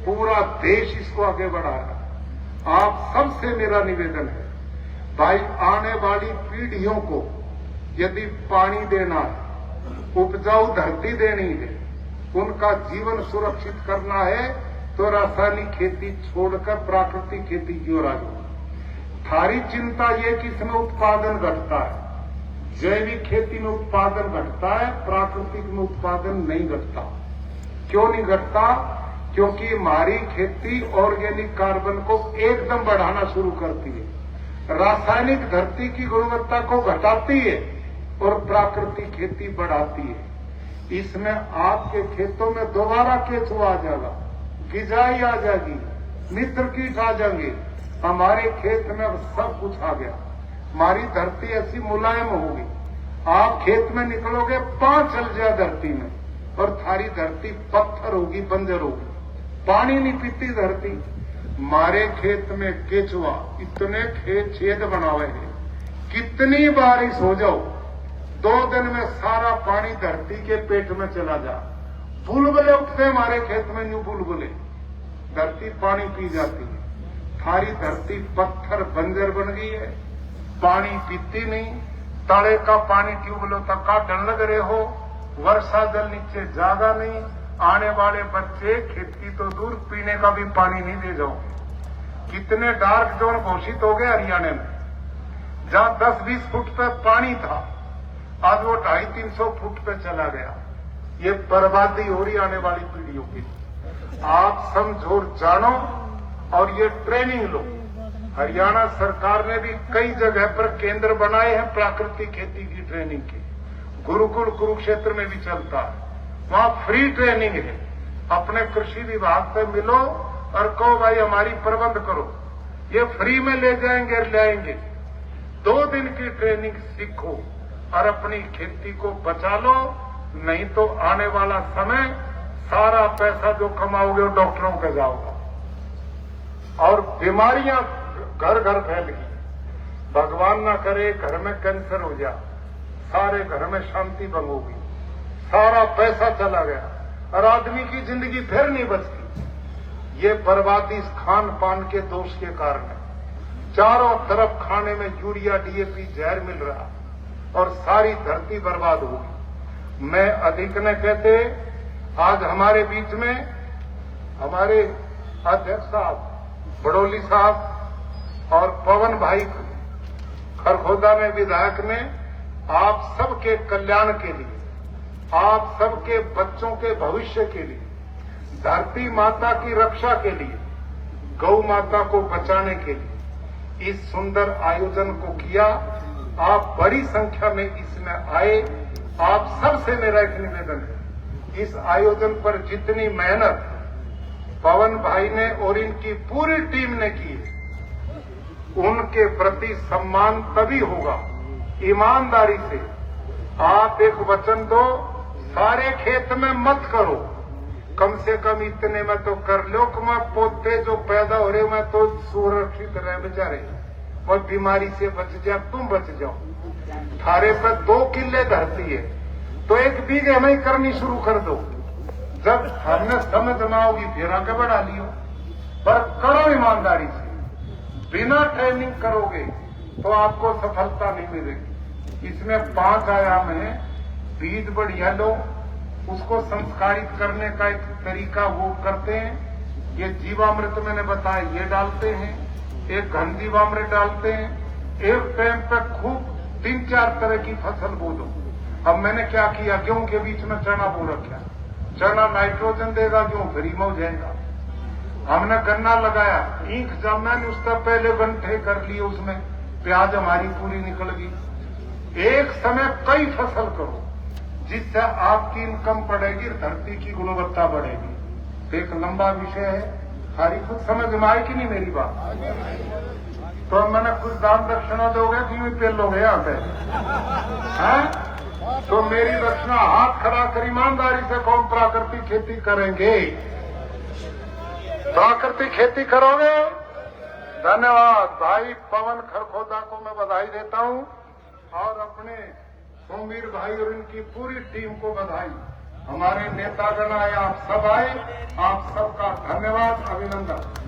पूरा देश इसको आगे बढ़ा रहा है। आप सबसे मेरा निवेदन है भाई, आने वाली पीढ़ियों को यदि पानी देना है, उपजाऊ धरती देनी है, उनका जीवन सुरक्षित करना है, तो रासायनिक खेती छोड़कर प्राकृतिक खेती की ओर आ जाओ। थारी चिंता ये कि इसमें उत्पादन घटता है, जैविक खेती में उत्पादन घटता है, प्राकृतिक में उत्पादन नहीं घटता। क्यों नहीं घटता? क्योंकि हमारी खेती ऑर्गेनिक कार्बन को एकदम बढ़ाना शुरू करती है, रासायनिक धरती की गुणवत्ता को घटाती है और प्राकृतिक खेती बढ़ाती है। इसमें आपके खेतों में दोबारा केचुआ आ जाएगा, गिजाई आ जाएगी, मित्र कीट आ जाएंगे। हमारे खेत में सब कुछ आ गया, हमारी धरती ऐसी मुलायम होगी। आप खेत में निकलोगे, 5 चल जाए धरती में, और थारी धरती पत्थर होगी, बंजर होगी, पानी नहीं पीती धरती। हमारे खेत में केचुआ इतने खेत छेद बनावे हैं, कितनी बारिश हो जाओ 2 दिन में सारा पानी धरती के पेट में चला जा। बुलबुले उठते हमारे खेत में, न्यू बुलबुले, धरती पानी पी जाती है। थारी धरती पत्थर बंजर बन गई है, पानी पीती नहीं, ताले का पानी ट्यूबवेलों तक का डन लग रहे हो, वर्षा जल नीचे जागा नहीं। आने वाले बच्चे खेती तो दूर पीने का भी पानी नहीं दे जाओगे। कितने डार्क जोन घोषित हो गए हरियाणा में, जहां 10-20 फुट पे पानी था, आज वो 250-300 फुट पे चला गया। ये बर्बादी हो रही आने वाली पीढ़ियों की। आप समझो, जानो और ये ट्रेनिंग लो। हरियाणा सरकार ने भी कई जगह पर केंद्र बनाए हैं प्राकृतिक खेती की ट्रेनिंग के। गुरुकुल कुरुक्षेत्र में भी चलता है, वहां फ्री ट्रेनिंग है। अपने कृषि विभाग से मिलो और कहो भाई हमारी प्रबंध करो, ये फ्री में ले जाएंगे और ले आएंगे। 2 दिन की ट्रेनिंग सीखो और अपनी खेती को बचा लो, नहीं तो आने वाला समय सारा पैसा जो कमाओगे वो डॉक्टरों का जाओगा और बीमारियां घर घर फैल गई। भगवान ना करे घर में कैंसर हो जाए, सारे घर में शांति भंग होगी, सारा पैसा चला गया और आदमी की जिंदगी फिर नहीं बचती। ये बर्बादी इस खान पान के दोष के कारण है। चारों तरफ खाने में यूरिया डीएपी जहर मिल रहा और सारी धरती बर्बाद होगी। मैं अधिक न कहते, आज हमारे बीच में हमारे अध्यक्ष साहब बड़ोली साहब और पवन भाई खरखोदा में विधायक ने आप सबके कल्याण के लिए, आप सबके बच्चों के भविष्य के लिए, धरती माता की रक्षा के लिए, गौ माता को बचाने के लिए इस सुंदर आयोजन को किया। आप बड़ी संख्या में इसमें आए। आप सबसे मेरा एक निवेदन है, इस आयोजन पर जितनी मेहनत पवन भाई ने और इनकी पूरी टीम ने की, उनके प्रति सम्मान तभी होगा ईमानदारी से आप एक वचन दो, सारे खेत में मत करो, कम से कम इतने में तो कर लो कि मैं पौधे जो पैदा हो रहे मैं तो सुरक्षित रहे बेचारे, और बीमारी से बच जा, तुम बच जाओ। थारे पर 2 किले धरती है तो 1 बीघे में ही करनी शुरू कर दो। जब हमने समझ ना होगी फिर आगे बढ़ा लियो, पर करो ईमानदारी से। बिना ट्रेनिंग करोगे तो आपको सफलता नहीं मिलेगी। इसमें 5 आयाम है। बीज बढ़िया लो, उसको संस्कारित करने का एक तरीका वो करते हैं। ये जीवामृत मैंने बताया ये डालते हैं, एक घन जीवामृत डालते हैं। एक टाइम पे खूब 3-4 तरह की फसल बो दो। अब मैंने क्या किया, गेहूं के बीच में चना बो रखा। चना नाइट्रोजन देगा, गेहूं फ्री में हो जाएगा। हमने गन्ना लगाया, ईंख जब मैंने उससे पहले गंठे कर लिए, उसमें प्याज हमारी पूरी निकल गई। एक समय कई फसल करो जिससे आपकी इनकम बढ़ेगी, धरती की गुणवत्ता बढ़ेगी। एक लंबा विषय है, सारी कुछ समझ में आई कि नहीं मेरी बात? तो मैंने कुछ दान दक्षिणा दोगे कि यूं पेल लोगे यहाँ पे? हैं? तो मेरी दक्षिणा हाथ खड़ा कर ईमानदारी से कौन प्राकृतिक खेती करेंगे? प्राकृतिक खेती करोगे? धन्यवाद। भाई पवन खरखोदा को मैं बधाई देता हूं और अपने सोमवीर भाई और इनकी पूरी टीम को बधाई। हमारे नेतागण आए, आप सब आए, आप सबका धन्यवाद, अभिनंदन।